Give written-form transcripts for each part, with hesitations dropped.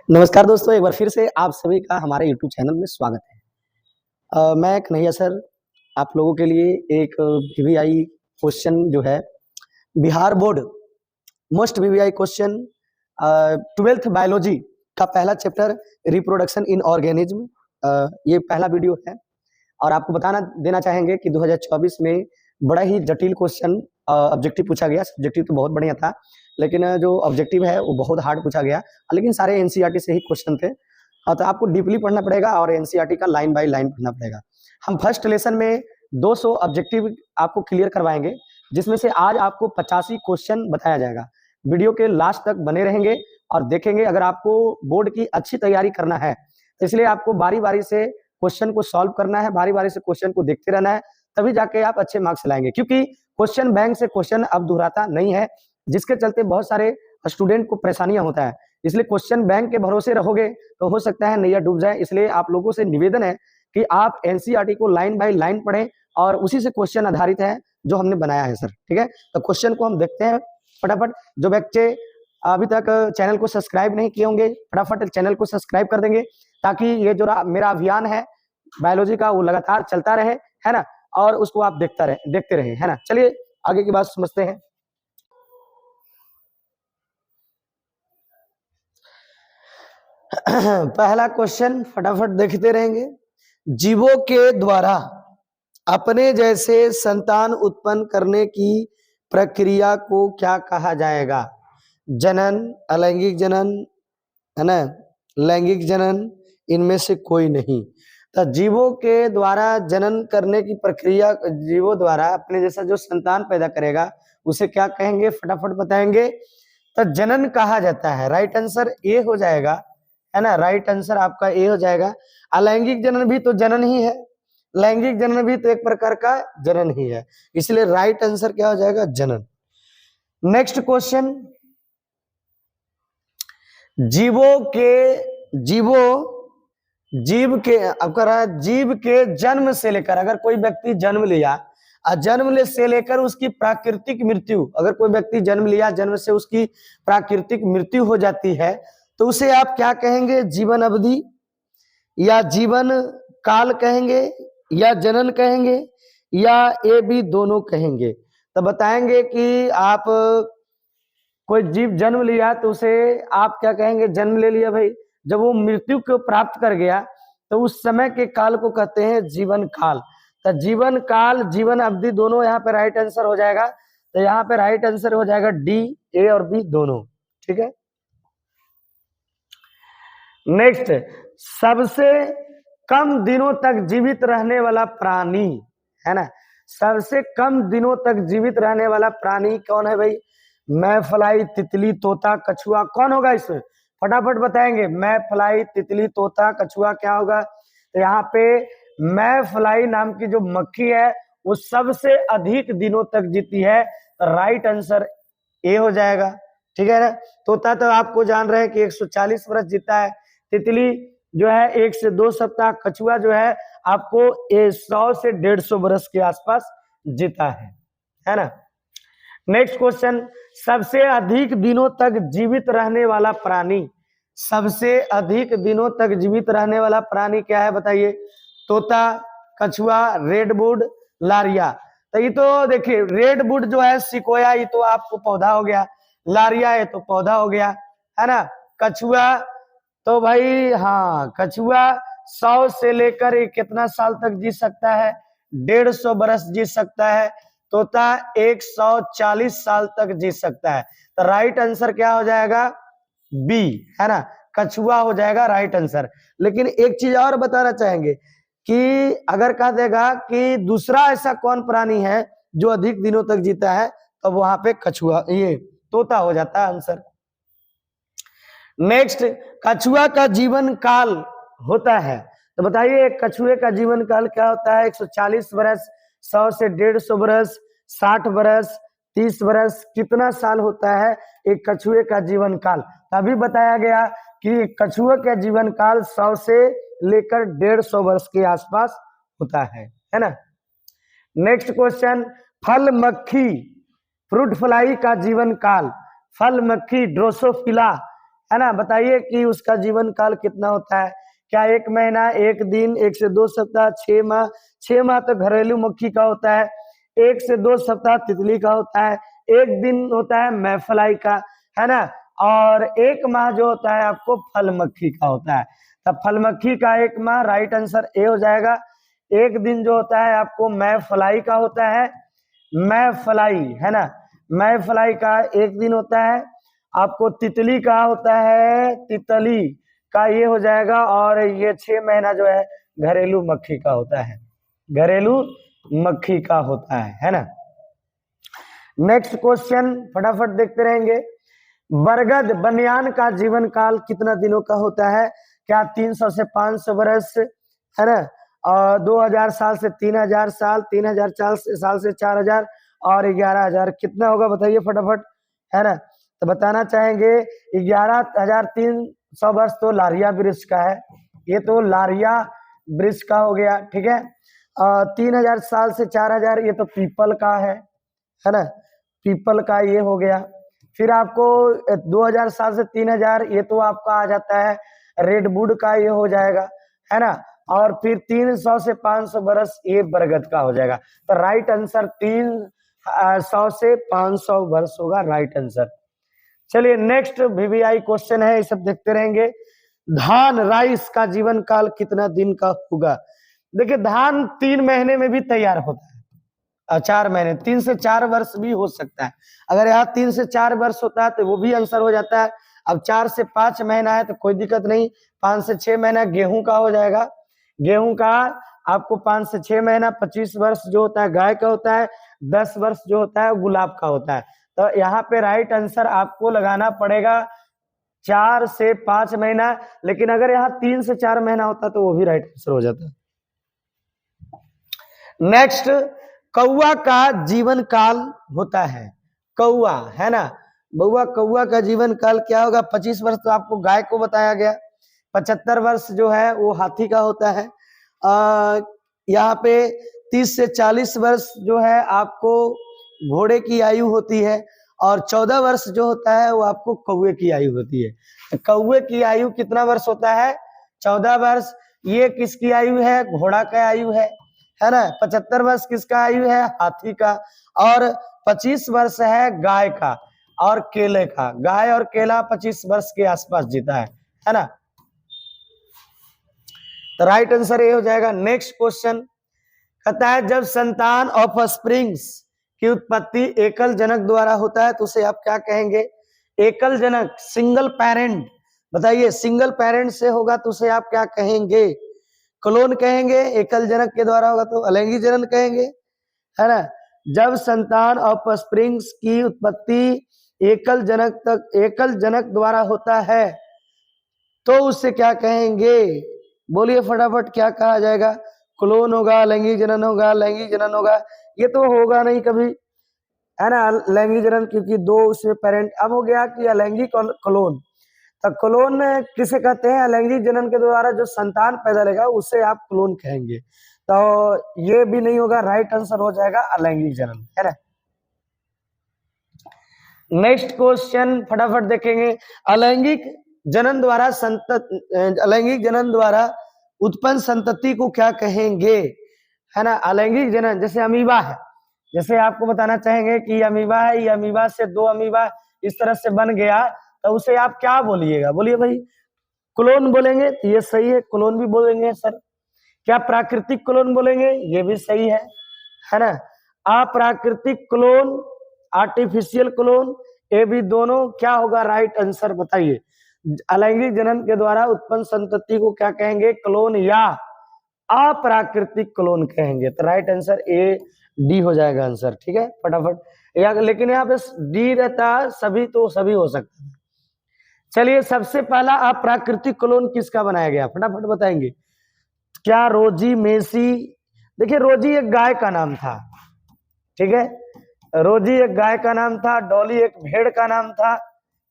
नमस्कार दोस्तों, एक बार फिर से आप सभी का हमारे यूट्यूब चैनल में स्वागत है। मैं कन्हैया सर आप लोगों के लिए एक वीवीआई क्वेश्चन जो है Bihar board most VVI question 12th biology का पहला चैप्टर रिप्रोडक्शन इन ऑर्गेनिज्म, ये पहला वीडियो है और आपको बताना देना चाहेंगे कि 2024 में बड़ा ही जटिल क्वेश्चन ऑब्जेक्टिव पूछा गया। सब्जेक्टिव तो बहुत बढ़िया था, लेकिन जो ऑब्जेक्टिव है वो बहुत हार्ड पूछा गया, लेकिन सारे एनसीईआरटी से ही क्वेश्चन थे। तो आपको डीपली पढ़ना पड़ेगा और एनसीईआरटी का लाइन बाय लाइन पढ़ना पड़ेगा। हम फर्स्ट लेसन में 200 ऑब्जेक्टिव आपको क्लियर करवाएंगे, जिसमें से आज आपको 85 क्वेश्चन बताया जाएगा। वीडियो के लास्ट तक बने रहेंगे और देखेंगे। अगर आपको बोर्ड की अच्छी तैयारी करना है तो इसलिए आपको बारी बारी से क्वेश्चन को सॉल्व करना है, बारी बारी से क्वेश्चन को देखते रहना है, तभी जाके आप अच्छे मार्क्स लाएंगे। क्योंकि क्वेश्चन बैंक से क्वेश्चन अब दोहराता नहीं है, जिसके चलते बहुत सारे स्टूडेंट को परेशानियां होता है। इसलिए क्वेश्चन बैंक के भरोसे रहोगे तो हो सकता है नैया डूब जाए। इसलिए आप लोगों से निवेदन है कि आप एनसीईआरटी को लाइन बाय लाइन पढ़ें और उसी से क्वेश्चन आधारित है जो हमने बनाया है सर। ठीक है, तो क्वेश्चन को हम देखते हैं फटाफट। जो बच्चे अभी तक चैनल को सब्सक्राइब नहीं किए होंगे, फटाफट चैनल को सब्सक्राइब कर देंगे, ताकि ये जो मेरा अभियान है बायोलॉजी का वो लगातार चलता रहे, है ना, और उसको आप देखते रहे, है ना। चलिए आगे की बात समझते हैं। पहला क्वेश्चन फटाफट देखते रहेंगे। जीवों के द्वारा अपने जैसे संतान उत्पन्न करने की प्रक्रिया को क्या कहा जाएगा? जनन, अलैंगिक जनन, है ना, लैंगिक जनन, इनमें से कोई नहीं। तो जीवों के द्वारा जनन करने की प्रक्रिया, जीवों द्वारा अपने जैसा जो संतान पैदा करेगा उसे क्या कहेंगे? फटाफट बताएंगे। तो जनन कहा जाता है। राइट आंसर ए हो जाएगा, है ना। राइट आंसर आपका ए हो जाएगा। अलैंगिक जनन भी तो जनन ही है, लैंगिक जनन भी तो एक प्रकार का जनन ही है, इसलिए राइट आंसर क्या हो जाएगा? जनन। नेक्स्ट क्वेश्चन, जीव के आपका रहा जीव के जन्म से लेकर, अगर कोई व्यक्ति जन्म लिया और जन्म से लेकर उसकी प्राकृतिक मृत्यु, अगर कोई व्यक्ति जन्म लिया, जन्म से उसकी प्राकृतिक मृत्यु हो जाती है, तो उसे आप क्या कहेंगे? जीवन अवधि या जीवन काल कहेंगे या जनन कहेंगे या ए बी दोनों कहेंगे? तो बताएंगे कि आप कोई जीव जन्म लिया तो उसे आप क्या कहेंगे? जन्म ले लिया भाई, जब वो मृत्यु को प्राप्त कर गया तो उस समय के काल को कहते हैं जीवन काल। तो जीवन काल, जीवन अवधि दोनों यहाँ पे राइट आंसर हो जाएगा। तो यहाँ पे राइट आंसर हो जाएगा डी, ए और बी दोनों। ठीक है। नेक्स्ट, सबसे कम दिनों तक जीवित रहने वाला प्राणी, है ना, सबसे कम दिनों तक जीवित रहने वाला प्राणी कौन है भाई? मैफ्लाई, तितली, तोता, कछुआ, कौन होगा इसमें? फटाफट बताएंगे। मैफ्लाई, तितली, तोता, कछुआ क्या होगा? तो यहाँ पे मैफ्लाई नाम की जो मक्खी है वो सबसे अधिक दिनों तक जीती है, तो राइट आंसर ए हो जाएगा। ठीक है ना। तोता तो आपको जान रहे हैं कि 140 वर्ष जीता है, तितली जो है 1 से 2 सप्ताह, कछुआ जो है आपको 100 से 150 वर्ष के आसपास जीता है ना। नेक्स्ट क्वेश्चन, सबसे अधिक दिनों तक जीवित रहने वाला प्राणी, सबसे अधिक दिनों तक जीवित रहने वाला प्राणी क्या है बताइए? तोता, कछुआ, रेडवुड, लारिया। तो ये तो देखिए, रेडवुड जो है सिकोया, ये तो आपको पौधा हो गया, लारिया ये तो पौधा हो गया, है ना। कछुआ तो भाई हाँ, कछुआ 100 से लेकर कितना साल तक जी सकता है? 150 वर्ष जी सकता है। तोता 140 साल तक जी सकता है। तो राइट आंसर क्या हो जाएगा? बी, है ना, कछुआ हो जाएगा राइट आंसर। लेकिन एक चीज और बताना चाहेंगे कि अगर कह देगा कि दूसरा ऐसा कौन प्राणी है जो अधिक दिनों तक जीता है, तो वहां पे कछुआ, ये तोता हो जाता है आंसर। नेक्स्ट, कछुआ का जीवन काल होता है, तो बताइए कछुए का जीवन काल क्या होता है? 140 वर्ष, 100 से 150 वर्ष, 60 वर्ष, 30 वर्ष, कितना साल होता है एक कछुए का जीवन काल? तभी बताया गया कि कछुए का जीवन काल 100 से लेकर 150 वर्ष के आसपास होता है ना। नेक्स्ट क्वेश्चन, फल मक्खी, फ्रूट फ्लाई का जीवन काल, फल मक्खी ड्रोसोफिला, है ना। बताइए कि उसका जीवन काल कितना होता है। क्या 1 महीना, 1 दिन, 1 से 2 सप्ताह, 6 माह। 6 माह तो घरेलू मक्खी का होता है। 1 से 2 सप्ताह तितली का होता है। 1 दिन होता है मैफ्लाई का, है ना। और 1 माह जो होता है आपको फल मक्खी का होता है। तब फल मक्खी का 1 माह, राइट आंसर ए हो जाएगा। 1 दिन जो होता है आपको मैफ्लाई का होता है, मैफ्लाई, है ना। मैफ्लाई का 1 दिन होता है। आपको तितली का होता है, तितली का ये हो जाएगा। और ये 6 महीना जो है घरेलू मक्खी का होता है, घरेलू मक्खी का होता है ना। नेक्स्ट क्वेश्चन फटाफट देखते रहेंगे। बरगद बनियान का जीवन काल कितना दिनों का होता है। क्या 300 से 500 वर्ष, है ना। और 2000 साल से 3000 साल, 3000 साल से 4000 और 11000 कितना होगा बताइए फटाफट, है ना। तो बताना चाहेंगे 11300 वर्ष तो लारिया वृक्ष का है, ये तो लारिया वृक्ष का हो गया, ठीक है। 3000 साल से 4000 ये तो पीपल का है ना, पीपल का ये हो गया। फिर आपको 2000 साल से 3000 ये तो आपका आ जाता है रेडवुड का, ये हो जाएगा, है ना। और फिर 300 से 500 बरस ये बरगद का हो जाएगा। तो राइट आंसर 300 से 500 वर्ष होगा राइट आंसर। चलिए नेक्स्ट वीवीआई क्वेश्चन है, ये सब देखते रहेंगे। धान राइस का जीवन काल कितना दिन का होगा। देखिए धान 3 महीने में भी तैयार होता है, 4 महीने, 3 से 4 वर्ष भी हो सकता है। अगर यहाँ 3 से 4 वर्ष होता है तो वो भी आंसर हो जाता है। अब 4 से 5 महीना है तो कोई दिक्कत नहीं, 5 से 6 महीना गेहूं का हो जाएगा। गेहूं का आपको 5 से 6 महीना, 25 वर्ष जो होता है गाय का होता है, 10 वर्ष जो होता है गुलाब का होता है। तो यहाँ पे राइट आंसर आपको लगाना पड़ेगा 4 से 5 महीना, लेकिन अगर यहाँ 3 से 4 महीना होता तो वो भी राइट आंसर हो जाता। नेक्स्ट, कौआ का जीवन काल होता है, कौआ, है ना। बउआ कौआ का जीवन काल क्या होगा। 25 वर्ष तो आपको गाय को बताया गया, 75 वर्ष जो है वो हाथी का होता है। यहाँ पे 30 से 40 वर्ष जो है आपको घोड़े की आयु होती है, और 14 वर्ष जो होता है वो आपको कौवे की आयु होती है। कौवे की आयु कितना वर्ष होता है, 14 वर्ष। ये किसकी आयु है, घोड़ा का आयु है ना। 75 वर्ष किसका आयु है, हाथी का। और 25 वर्ष है गाय का और केले का। गाय और केला 25 वर्ष के आसपास जीता है ना। तो राइट आंसर ये हो जाएगा। नेक्स्ट क्वेश्चन कहता है जब संतान ऑफ स्प्रिंग्स की उत्पत्ति एकल जनक द्वारा होता है तो उसे आप क्या कहेंगे। एकल जनक, सिंगल पेरेंट, बताइए सिंगल पेरेंट से होगा तो उसे आप क्या कहेंगे। क्लोन कहेंगे, एकल जनक के द्वारा होगा तो अलैंगिक जनन कहेंगे, है ना। जब संतान ऑफ स्प्रिंग्स की उत्पत्ति एकल जनक द्वारा होता है तो उससे क्या कहेंगे। बोलिए फटाफट क्या कहा जाएगा। क्लोन होगा, लैंगिक जनन होगा, लैंगिक जनन होगा। ये तो होगा नहीं कभी, है ना, लैंगिक जनन, क्योंकि 2 उसमें पेरेंट। अब हो गया कि अलैंगिक और क्लोन। तो क्लोन किसे कहते हैं, अलैंगिक जनन के द्वारा जो संतान पैदा लेगा उसे आप क्लोन कहेंगे। तो ये भी नहीं होगा, राइट आंसर हो जाएगा अलैंगिक जनन, है ना। नेक्स्ट क्वेश्चन फटाफट देखेंगे। अलैंगिक जनन द्वारा उत्पन्न संतति को क्या कहेंगे, है ना। अलैंगिक जनन जैसे अमीबा है, जैसे आपको बताना चाहेंगे कि अमीबा है, ये अमीबा से 2 अमीबा इस तरह से बन गया तो उसे आप क्या बोलिएगा। बोलिए भाई क्लोन बोलेंगे, ये सही है, क्लोन भी बोलेंगे सर। क्या प्राकृतिक क्लोन बोलेंगे, ये भी सही है ना। अप्राकृतिक क्लोन, आर्टिफिशियल क्लोन, ये भी दोनों क्या होगा राइट आंसर बताइए। अलैंगिक जनन के द्वारा उत्पन्न संतति को क्या कहेंगे, क्लोन या अप्राकृतिक क्लोन कहेंगे। तो राइट आंसर ए डी हो जाएगा आंसर, ठीक है फटाफट। या लेकिन यहाँ पे डी रहता सभी तो सभी हो सकता है। चलिए सबसे पहला अप्राकृतिक क्लोन किसका बनाया गया, फटाफट बताएंगे। क्या रोजी मेसी। देखिए रोजी एक गाय का नाम था, ठीक है, रोजी एक गाय का नाम था, डॉली एक भेड़ का नाम था,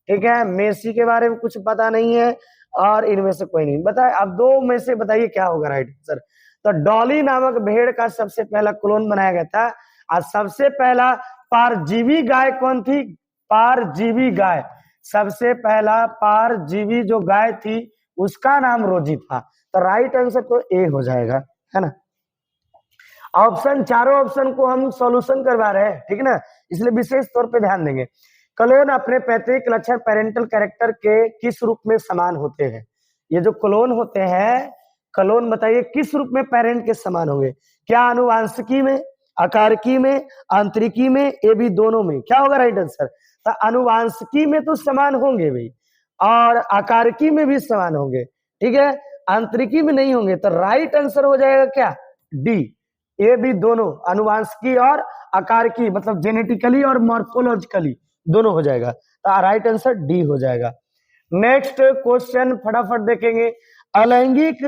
ठीक है। मेसी के बारे में कुछ पता नहीं है और इनमें से कोई नहीं बताए। अब 2 में से बताइए क्या होगा राइट आंसर। तो डॉली नामक भेड़ का सबसे पहला क्लोन बनाया गया था। और सबसे पहला परजीवी गाय कौन थी, परजीवी गाय सबसे पहला परजीवी जो गाय थी उसका नाम रोजी था। तो राइट आंसर तो ए हो जाएगा, है ना। ऑप्शन, चारों ऑप्शन को हम सॉल्यूशन करवा रहे हैं, ठीक है ना, इसलिए विशेष तौर पे ध्यान देंगे। क्लोन अपने पैतृक लक्षण पेरेंटल कैरेक्टर के किस रूप में समान होते हैं? ये जो क्लोन होते हैं, क्लोन बताइए किस रूप में पेरेंट के समान होंगे? क्या आनुवांशिकी में, आकारकी में, आंतरिकी में, ये भी दोनों में? क्या होगा राइट आंसर? तो आनुवांशिकी में तो समान होंगे भाई, और आकारकी में भी समान होंगे, ठीक है, आंतरिकी में नहीं होंगे। तो राइट आंसर हो जाएगा क्या? डी। ये भी दोनों, आनुवांशिकी और आकारकी, मतलब जेनेटिकली और मॉर्फोलॉजिकली दोनों हो जाएगा। तो राइट आंसर डी हो जाएगा। नेक्स्ट क्वेश्चन फटाफट देखेंगे। अलैंगिक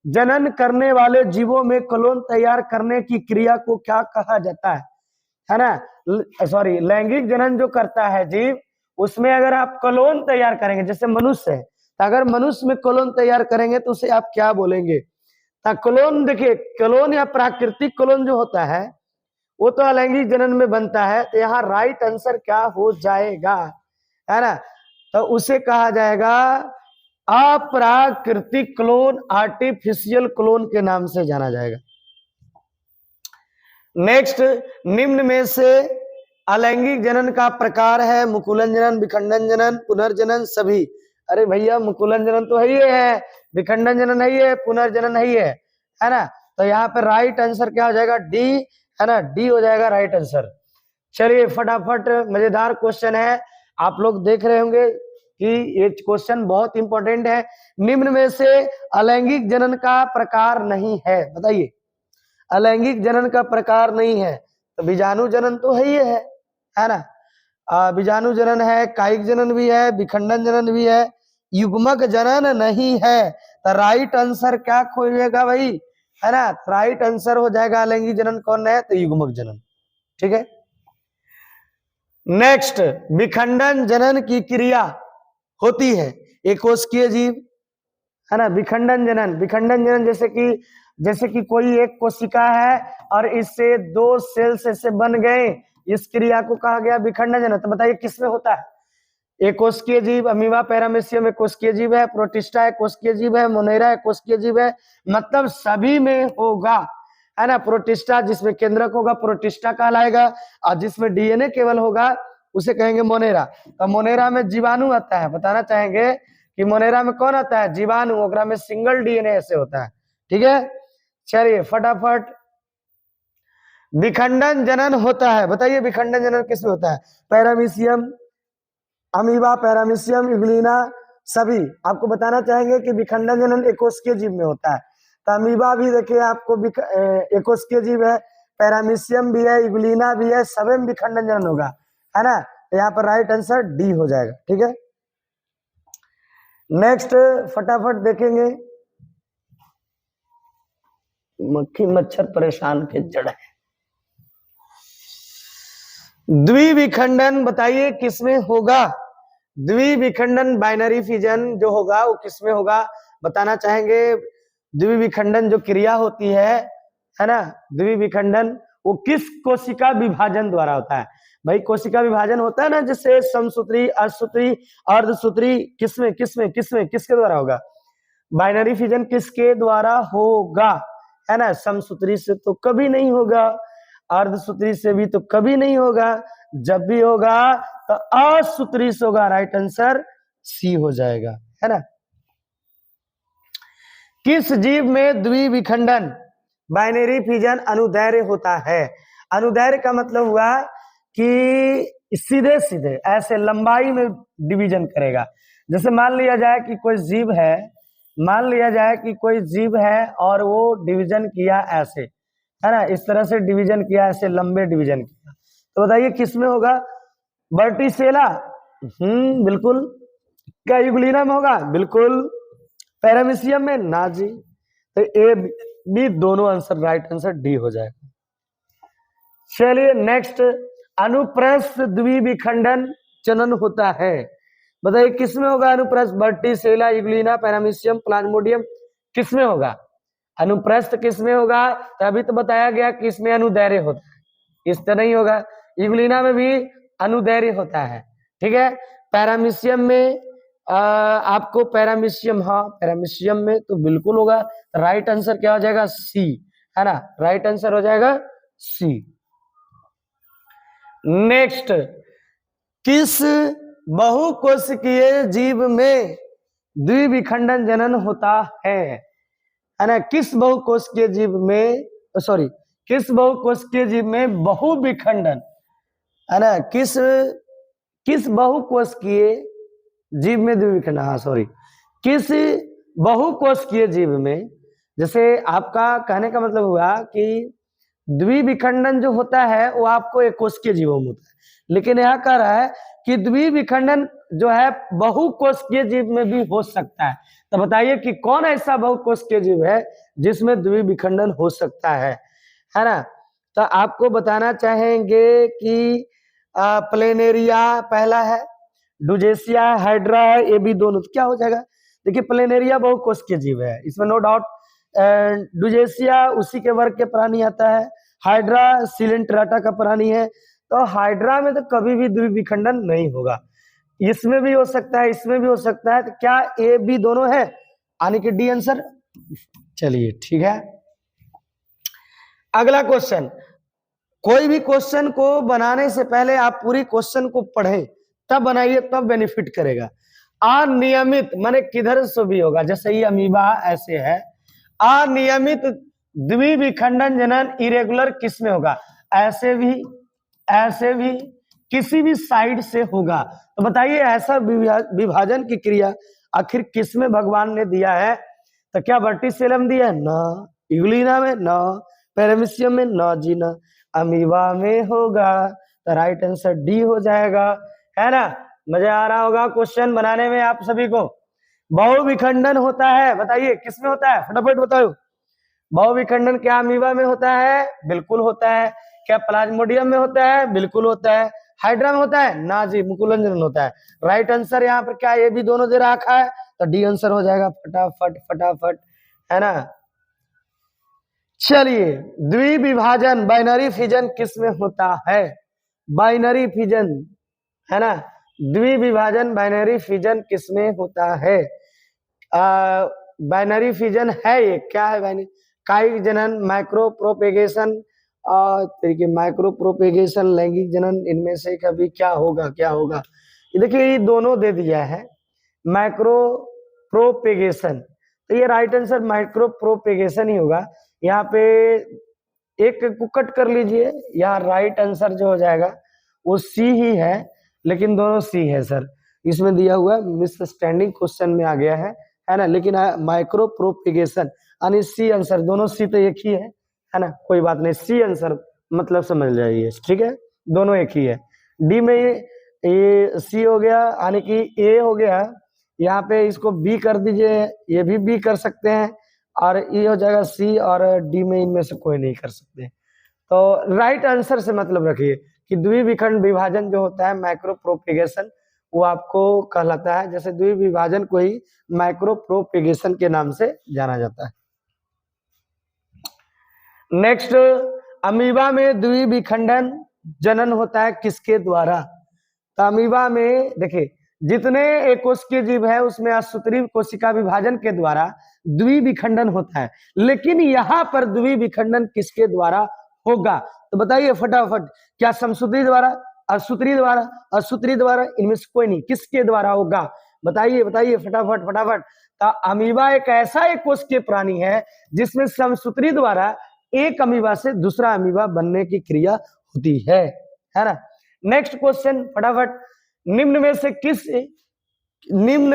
जनन करने वाले जीवों में क्लोन तैयार करने की क्रिया को क्या कहा जाता है ना? सॉरी, लैंगिक जनन जो करता है जीव, उसमें अगर आप क्लोन तैयार करेंगे, जैसे मनुष्य है, तो अगर मनुष्य में क्लोन तैयार करेंगे तो उसे आप क्या बोलेंगे? क्लोन, देखिए क्लोन या प्राकृतिक क्लोन जो होता है वो तो अलैंगिक जनन में बनता है। तो यहाँ राइट आंसर क्या हो जाएगा, है ना? तो उसे कहा जाएगा अप्राकृतिक क्लोन, आर्टिफिशियल क्लोन के नाम से जाना जाएगा। नेक्स्ट, निम्न में से अलैंगिक जनन का प्रकार है मुकुलन जनन, विखंडन जनन, पुनर्जनन, सभी। अरे भैया मुकुलन जनन तो है, विखंडन जनन है, पुनर्जनन है ना? तो यहाँ पे राइट आंसर क्या हो जाएगा? डी, है ना, डी हो जाएगा राइट आंसर। चलिए फटाफट, मजेदार क्वेश्चन है, आप लोग देख रहे होंगे कि ये क्वेश्चन बहुत इंपॉर्टेंट है। निम्न में से अलैंगिक जनन का प्रकार नहीं है, बताइए। अलैंगिक जनन का प्रकार नहीं है, तो बीजाणु जनन तो है ना? बीजाणु जनन है, कायिक जनन भी है, विखंडन जनन भी है, युग्मक जनन नहीं है। तो राइट आंसर क्या खोजेगा भाई, है ना? राइट आंसर हो जाएगा अलैंगिक जनन कौन है? तो युग्मक जनन, ठीक है। नेक्स्ट, विखंडन जनन की क्रिया होती है एकोष्कीय जीव, है ना? विखंडन जनन जैसे कि कोई एक कोशिका है और इससे दो सेल्स ऐसे बन गए, इस क्रिया को कहा गया विखंडन जनन। तो बताइए किसमें होता है? एकोष्कीय जीव, अमीबा पैरामीशियम एकोष्कीय जीव है, प्रोटिस्टा एकोष्कीय जीव है, मोनेरा एकोष्कीय जीव है, मतलब सभी में होगा, है ना? प्रोटिस्टा जिसमें केंद्रक होगा प्रोटिस्टा कहलाएगा, और जिसमें डीएनए केवल होगा उसे कहेंगे मोनेरा। तो मोनेरा में जीवाणु आता है, बताना चाहेंगे कि मोनेरा में कौन आता है? जीवाणु, ओकरा में सिंगल डीएनए ऐसे होता है, ठीक है। चलिए फटाफट, विखंडन जनन होता है, बताइए विखंडन जनन किसमें होता है? पैरामीशियम, अमीबा पैरामीशियम, यूग्लिना, सभी। आपको बताना चाहेंगे कि विखंडन जनन एकोष्कीय जीव में होता है। तो अमीबा भी देखिए आपको एकोष्कीय जीव है, पैरामीशियम भी है, यूग्लिना भी है, सभी में विखंडन जनन होगा, है ना? तो यहाँ पर राइट आंसर डी हो जाएगा, ठीक है। नेक्स्ट फटाफट देखेंगे, मक्खी मच्छर परेशान के जड़ है। द्विविखंडन बताइए किसमें होगा? द्विविखंडन बाइनरी फिजन जो होगा वो किसमें होगा, बताना चाहेंगे। द्विविखंडन जो क्रिया होती है ना, द्विविखंडन वो किस कोशिका विभाजन द्वारा होता है? भाई कोशिका विभाजन होता है ना, जिससे समसूत्री, असूत्री, अर्धसूत्री, किसके द्वारा होगा? बाइनरी फिजन किसके द्वारा होगा, है ना? समसूत्री से तो कभी नहीं होगा, अर्धसूत्री से भी तो कभी नहीं होगा, जब भी होगा तो असूत्री से होगा। राइट आंसर सी हो जाएगा, है ना। किस जीव में द्विविखंडन बाइनरी फिजन अनुदैर्य होता है? अनुदैर्य का मतलब हुआ कि सीधे सीधे ऐसे लंबाई में डिवीजन करेगा। जैसे मान लिया जाए कि कोई जीव है और वो डिवीजन किया ऐसे, है ना, इस तरह से डिवीजन किया, ऐसे लंबे डिवीजन किया, तो बताइए किसमें होगा? वर्टिसेला, बिल्कुल। क्या यूग्लिना में होगा? बिल्कुल। पैरामीशियम में? ना जी। तो ए बी दोनों आंसर राइट आंसर डी हो जाएगा। चलिए नेक्स्ट, अनुप्रस्थ द्विविखंडन जनन होता है, बताइए किसमें होगा अनुप्रस्थ? वर्टिसेला, यूग्लिना, पैरामीशियम, प्लाज्मोडियम, किसमें होगा? अनुप्रस्थ किसमें होगा? तो अभी तो बताया गया कि इसमें अनुदैर्य होता है, इस तरह नहीं होगा। यूग्लिना में भी अनुदैर्य होता है, ठीक है। पैरामीशियम में आपको पैरामीशियम, हाँ पैरामीशियम में तो बिल्कुल होगा। राइट आंसर क्या हो जाएगा? सी, है ना, राइट आंसर हो जाएगा सी। नेक्स्ट, किस बहुकोशिकीय जीव में द्विविखंडन जनन होता है ना? किस बहुकोशिकीय जीव में, सॉरी, किस बहुकोशिकीय जीव में बहुविखंडन, है ना, किस बहुकोशिकीय जीव में द्विविखंडन, हाँ सॉरी, किस बहुकोशिकीय जीव में, जैसे आपका कहने का मतलब हुआ कि द्विविखंडन जो होता है वो आपको एक कोशिकीय जीवों में होता है, लेकिन यह कह रहा है कि द्विविखंडन जो है बहुकोशिकीय जीव में भी हो सकता है। तो बताइए कि कौन ऐसा बहुकोशिकीय जीव है जिसमें द्विविखंडन हो सकता है ना? तो आपको बताना चाहेंगे कि प्लेनेरिया पहला है, डुजेसिया, हाइड्रा है, ये भी दोनों। तो क्या हो जाएगा? देखिए प्लेनेरिया बहुकोशिकीय जीव है, इसमें नो डाउट। डुजेसिया उसी के वर्ग के प्राणी आता है, हाइड्रा सिलेंट्राटा का प्राणी है। तो हाइड्रा में तो कभी भी द्विविखंडन नहीं होगा, इसमें भी हो सकता है, इसमें भी हो सकता है। तो क्या ए बी दोनों है, यानी कि डी आंसर। चलिए ठीक है, अगला क्वेश्चन। कोई भी क्वेश्चन को बनाने से पहले आप पूरी क्वेश्चन को पढ़ें, तब बनाइए, तब बेनिफिट करेगा। अनियमित माने किधर से भी होगा, जैसे ये अमीबा ऐसे है। अनियमित द्विविखंडन जनन इरेगुलर किस में होगा? ऐसे भी, ऐसे भी, किसी भी साइड से होगा। तो बताइए ऐसा विभाजन की क्रिया आखिर किस में भगवान ने दिया है? तो क्या वर्टिसेलम दिया है? ना। यूग्लिना में? ना। पैरामीशियम में? ना जी ना। अमीबा में होगा। तो राइट आंसर डी हो जाएगा, है ना। मजा आ रहा होगा क्वेश्चन बनाने में आप सभी को। बहुविखंडन होता है, बताइए किस में होता है, फटाफट बताओ। बहुविखंडन क्या अमीबा में होता है? बिल्कुल होता है। क्या प्लाज्मोडियम में होता है? बिल्कुल होता है। हाइड्रा में होता है? ना जी, मुकुलन जनन होता है। राइट आंसर यहाँ पर क्या ये भी दोनों दे रखा है, तो डी आंसर हो जाएगा फटाफट फटाफट, है ना। चलिए, द्विविभाजन बाइनरी फिजन किस में होता है? बाइनरी फिजन, है ना, द्विविभाजन बाइनरी फिजन किस में होता है? बाइनरी फिजन है ये क्या है? बाइनरी कायिक जनन, माइक्रो प्रोपेगेशन, तरीके माइक्रो प्रोपेगेशन, लैंगिक जनन, इनमें से कभी क्या होगा, क्या होगा? ये देखिए ये दोनों दे दिया है, माइक्रो प्रोपेगेशन, तो ये राइट आंसर माइक्रो प्रोपेगेशन ही होगा। यहाँ पे एक को कट कर लीजिए, यहाँ राइट आंसर जो हो जाएगा वो सी ही है, लेकिन दोनों सी है सर, इसमें दिया हुआ मिसअंडरस्टैंडिंग क्वेश्चन में आ गया है ना। लेकिन माइक्रो प्रोपेगेशन यानी सी आंसर, दोनों सी तो एक ही है ना, कोई बात नहीं, सी आंसर मतलब समझ जाइए, ठीक है, दोनों एक ही है। डी में ये सी हो गया, यानी कि ए हो गया, यहाँ पे इसको बी कर दीजिए, ये भी बी कर सकते हैं, और ये हो जाएगा सी, और डी में इनमें से कोई नहीं कर सकते। तो राइट आंसर से मतलब रखिए कि द्विविखंड विभाजन जो होता है माइक्रो प्रोपेगेशन, वो आपको कहलाता है, जैसे द्विविभाजन को ही माइक्रो प्रोपेगेशन के नाम से जाना जाता है। नेक्स्ट, अमीबा में द्विविखंडन जनन होता है किसके द्वारा? तो अमीबा में देखिए जितने कोशिकीय जीव है उसमें असूत्री कोशिका विभाजन के द्वारा द्विविखंडन होता है, लेकिन यहाँ पर द्विविखंडन किसके द्वारा होगा? तो बताइए फटाफट, क्या समसूत्री द्वारा, असूत्री द्वारा, असूत्री द्वारा, इनमें से कोई नहीं, किसके द्वारा होगा? बताइए बताइए फटाफट फटाफट। तो अमीबा एक ऐसा एक कोशिकीय प्राणी है जिसमें समसूत्री द्वारा एक अमीबा से दूसरा अमीबा बनने की क्रिया होती है ना। नेक्स्ट क्वेश्चन फटाफट, निम्न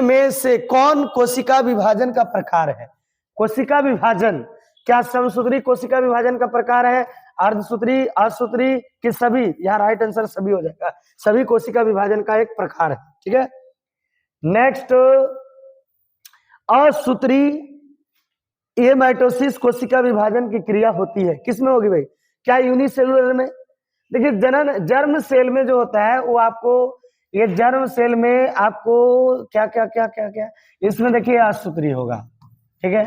में से कौन कोशिका विभाजन का प्रकार है? कोशिका विभाजन क्या समसूत्री कोशिका विभाजन का प्रकार है, अर्धसूत्री, असूत्री कि सभी? यहाँ राइट आंसर सभी हो जाएगा, सभी कोशिका विभाजन का एक प्रकार है, ठीक है। नेक्स्ट, असूत्री ये माइटोसिस कोशिका विभाजन की क्रिया होती है, किसमें होगी भाई? क्या यूनिसेलुलर में? देखिए जनन जर्म सेल में जो होता है वो आपको, ये जर्म सेल में आपको क्या क्या क्या क्या क्या, इसमें देखिए असूत्री होगा, ठीक है,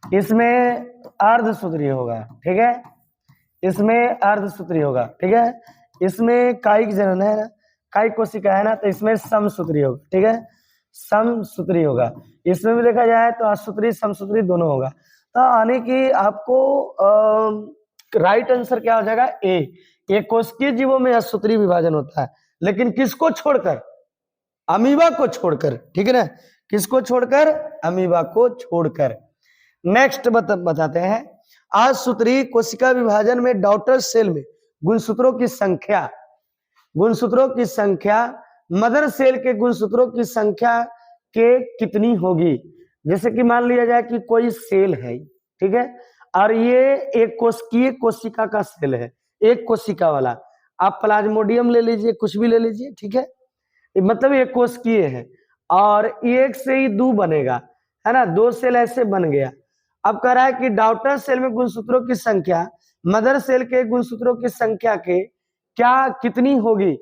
इसमें अर्धसूत्री होगा, ठीक है, इसमें अर्धसूत्री होगा, ठीक है, इसमें कायिक जनन है ना, कायिक कोशिका है ना, तो इसमें समसूत्री होगा, ठीक है, समसूत्री होगा। इसमें भी देखा जाए तो असूत्री समसूत्री दोनों होगा। तो यानी कि आपको राइट आंसर क्या हो जाएगा, ए। कोशिकीय जीवों में असूत्री विभाजन होता है, लेकिन किसको छोड़कर, अमीबा को छोड़कर, ठीक है ना, किसको छोड़कर, अमीबा को छोड़कर। नेक्स्ट बताते हैं, असूत्री कोशिका विभाजन में डॉटर सेल में गुणसूत्रों की संख्या, गुणसूत्रों की संख्या मदर सेल के गुणसूत्रों की संख्या के कितनी होगी। जैसे कि मान लिया जाए कि कोई सेल है, ठीक है, और ये एक कोशिकीय कोशिका का सेल है, एक कोशिका वाला, आप प्लाज्मोडियम ले लीजिए, कुछ भी ले लीजिए, ठीक है, मतलब एक कोशिकीय है, और एक से ही दो बनेगा, है ना, दो सेल ऐसे बन गया। अब कह रहा है कि डॉटर सेल में गुणसूत्रों की संख्या मदर सेल के गुणसूत्रों की संख्या के क्या कितनी होगी।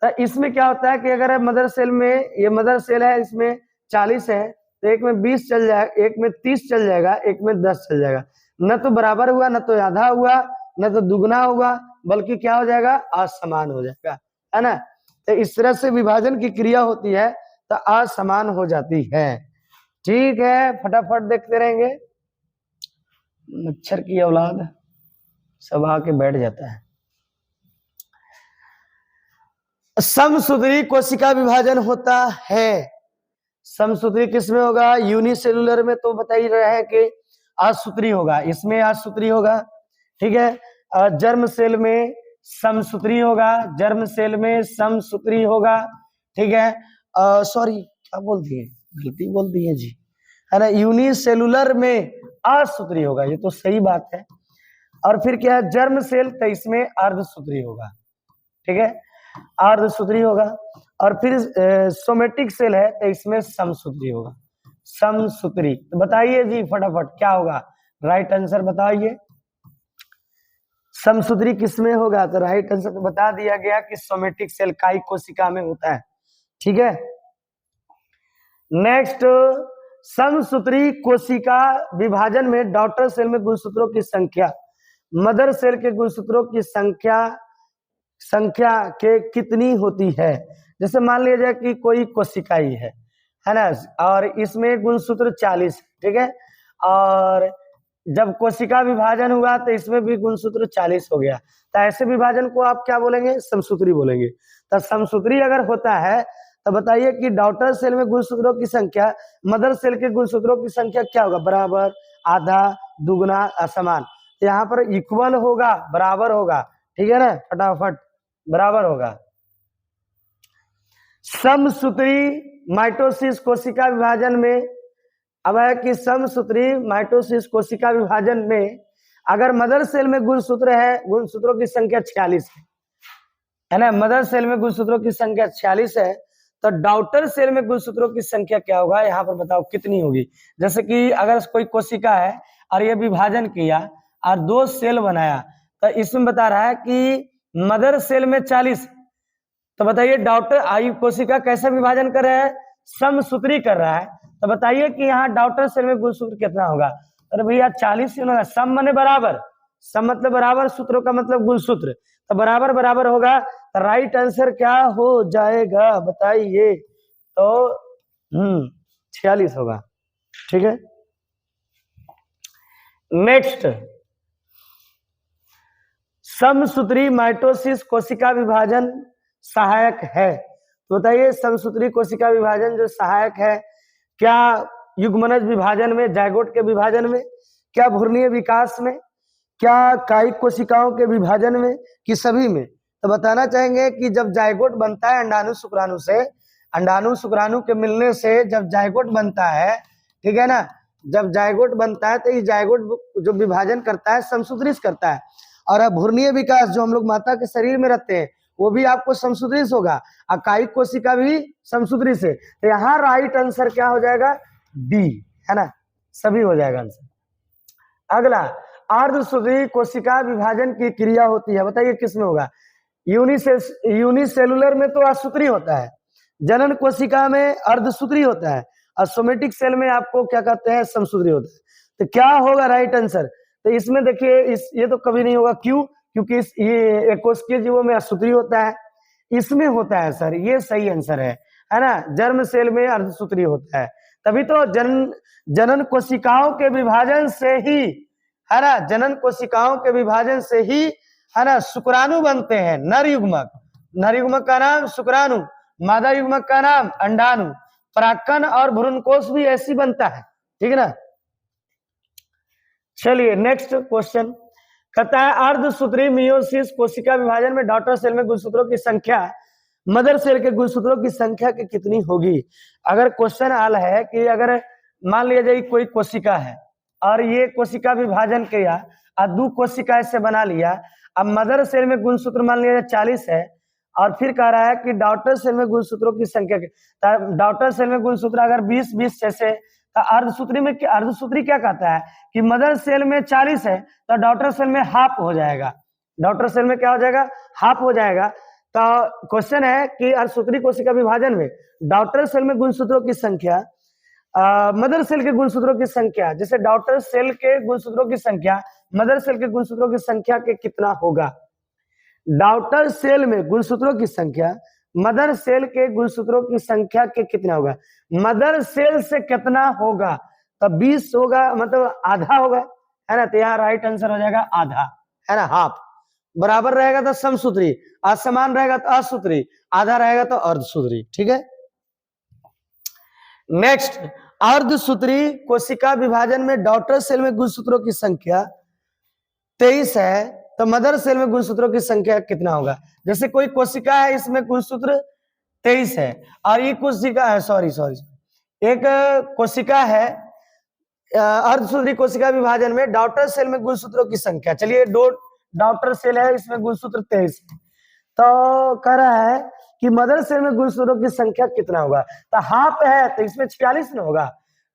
तो इसमें क्या होता है कि अगर मदर सेल में, ये मदर सेल है, इसमें 40 है, तो एक में 20 चल जाएगा, एक में 30 चल जाएगा, एक में 10 चल जाएगा। न तो बराबर हुआ, न तो आधा हुआ, न तो दुगना हुआ, बल्कि क्या हो जाएगा, असमान हो जाएगा, है ना। तो इस तरह से विभाजन की क्रिया होती है तो असमान हो जाती है। ठीक है, फटाफट देखते रहेंगे। मच्छर की औलाद सब आके बैठ जाता है। समसूत्री कोशिका विभाजन होता है, समसूत्री किसमें होगा, यूनिसेलुलर में तो बता ही रहे हैं कि असूत्री होगा, इसमें असूत्री होगा, ठीक है। जर्म सेल में समसूत्री होगा, जर्म सेल में समसूत्री होगा, ठीक है। सॉरी क्या बोल दिए, गलती बोल दी है जी, है ना, यूनिसेलुलर में असूत्री होगा, ये तो सही बात है। और फिर क्या है, जर्म सेल तो इसमें अर्धसूत्री होगा, ठीक है, अर्धसूत्री होगा। और फिर सोमेटिक सेल है तो इसमें समसूत्री होगा, समसूत्री। तो बताइए जी फटाफट क्या होगा, राइट आंसर बताइए, समसूत्री किसमें होगा। तो राइट आंसर तो बता दिया गया कि सोमेटिक सेल कायिक कोशिका में होता है, ठीक है। नेक्स्ट, समसूत्री कोशिका विभाजन में डॉटर सेल में गुणसूत्रों की संख्या मदर सेल के गुणसूत्रों की संख्या के कितनी होती है। जैसे मान लिया जाए कि कोई कोशिका ही है ना, और इसमें गुणसूत्र 40, ठीक है, और जब कोशिका विभाजन हुआ तो इसमें भी गुणसूत्र 40 हो गया, तो ऐसे विभाजन को आप क्या बोलेंगे, समसूत्री बोलेंगे। तो समसूत्री अगर होता है तो बताइए कि डॉटर सेल में गुणसूत्रों की संख्या मदर सेल के गुणसूत्रों की संख्या क्या होगा, बराबर, आधा, दुगना, असमान। यहाँ पर इक्वल होगा, बराबर होगा, ठीक है ना, फटाफट बराबर होगा। समसूत्री माइटोसिस कोशिका विभाजन में, अब है कि समसूत्री माइटोसिस कोशिका विभाजन में अगर मदर सेल में गुणसूत्र है, गुणसूत्रों की संख्या 46 है ना, मदर सेल में गुणसूत्रों की संख्या 46 है, तो डॉटर सेल में गुणसूत्रों की संख्या क्या होगा, यहाँ पर बताओ कितनी होगी। जैसे कि अगर कोई कोशिका है और ये विभाजन किया और 2 सेल बनाया, तो इसमें बता रहा है कि मदर सेल में 40, तो बताइए डॉटर आयु कोशिका कैसे विभाजन कर रहा है, समसूत्री कर रहा है, तो बताइए कि यहाँ डॉटर सेल में गुणसूत्र कितना होगा। अरे भैया 40 होगा, सम माने बराबर, सम मतलब बराबर, सूत्रों का मतलब गुणसूत्र, तो बराबर बराबर होगा, तो राइट आंसर क्या हो जाएगा बताइए, तो 46 होगा, ठीक है। नेक्स्ट, समसूत्री माइटोसिस कोशिका विभाजन सहायक है, तो बताइए समसूत्री कोशिका विभाजन जो सहायक है, क्या युग्मनज विभाजन में, जायगोट के विभाजन में, क्या भ्रूणीय विकास में, क्या कायिक कोशिकाओं के विभाजन में, कि सभी में। तो बताना चाहेंगे कि जब जायगोट बनता है अंडाणु शुक्राणु से, अंडाणु शुक्राणु के मिलने से जब जायगोट बनता है, ठीक है ना, जब जायगोट बनता है तो ये जायगोट जो विभाजन करता है समसूत्री करता है, और भ्रूणीय विकास जो हम लोग माता के शरीर में रहते हैं वो भी आपको समसूत्री से होगा, और कायिक कोशिका भी समसूत्री से। तो यहाँ राइट आंसर क्या हो जाएगा, डी, है ना, सभी हो जाएगा आंसर। अगला, अर्धसूत्री कोशिका विभाजन की क्रिया होती है, बताइए किसमें होगा। यूनिसेलुलर में तो असूत्री होता है, जनन कोशिका में अर्धसूत्री होता है, और सोमेटिक सेल में आपको क्या कहते हैं, समसूत्री होता है। तो क्या होगा राइट आंसर, तो इसमें देखिए ये तो कभी नहीं होगा, क्यों, क्योंकि ये कोशिकीय जीवों में असूत्री होता है, इसमें होता है सर, ये सही आंसर है ना। जर्म सेल में अर्धसूत्री होता है, तभी तो जनन कोशिकाओं के विभाजन से ही, है ना, जनन कोशिकाओं के विभाजन से ही, है ना, शुक्राणु बनते हैं। नर युग्मक, नर युग्मक का नाम शुक्राणु, मादा युग्मक का नाम अंडाणु। परागकण और भ्रूणकोश भी ऐसी बनता है, ठीक है ना। चलिए नेक्स्ट क्वेश्चन कहता है अर्धसूत्री मियोसिस कोशिका विभाजन में डॉटर सेल में गुणसूत्रों की संख्या मदर सेल के गुणसूत्रों की संख्या की कितनी होगी। अगर क्वेश्चन आल है कि अगर मान लिया जाए कोई कोशिका है और ये कोशिका विभाजन किया और 2 कोशिका इससे बना लिया, अब मदर सेल में गुणसूत्र मान लिया 40 है और फिर कह रहा है कि डॉटर सेल में गुणसूत्रों की संख्या, डॉटर सेल में गुणसूत्र अगर 20-20 जैसे, तो अर्धसूत्री क्या कहता है कि मदर सेल में 40 है तो डॉटर सेल में हाफ हो जाएगा, डॉटर सेल में क्या हो जाएगा, हाफ हो जाएगा। तो क्वेश्चन है कि अर्धसूत्री कोशिका विभाजन में डॉटर सेल में गुणसूत्रों की संख्या मदर सेल के गुणसूत्रों की संख्या, जैसे डॉटर सेल के गुणसूत्रों की संख्या मदर सेल के गुणसूत्रों की संख्या के कितना होगा। डॉटर सेल में गुणसूत्रों की संख्या मदर सेल के गुणसूत्रों की संख्या के कितना होगा। मदर सेल से कितना होगा, तो 20 होगा, मतलब आधा होगा, है ना। तो यहाँ राइट आंसर हो जाएगा आधा, है ना, हाफ। बराबर रहेगा तो समसूत्री, असमान रहेगा तो असूत्री, आधा रहेगा तो अर्धसूत्री, ठीक है। नेक्स्ट, अर्धसूत्री कोशिका विभाजन में डॉटर सेल में गुणसूत्रों की संख्या 23 है तो मदर सेल में गुणसूत्रों की संख्या कितना होगा। जैसे कोई कोशिका है, इसमें गुणसूत्र 23 है और ये कोशिका है, सॉरी एक कोशिका है अर्धसूत्री कोशिका विभाजन में डॉटर सेल में गुणसूत्रों की संख्या, चलिए डॉटर सेल है, इसमें गुणसूत्र 23 है, तो कह रहा है कि मदर सेल में गुणसूत्रों की संख्या कितना होगा। तो हाफ है तो इसमें 46 ना होगा,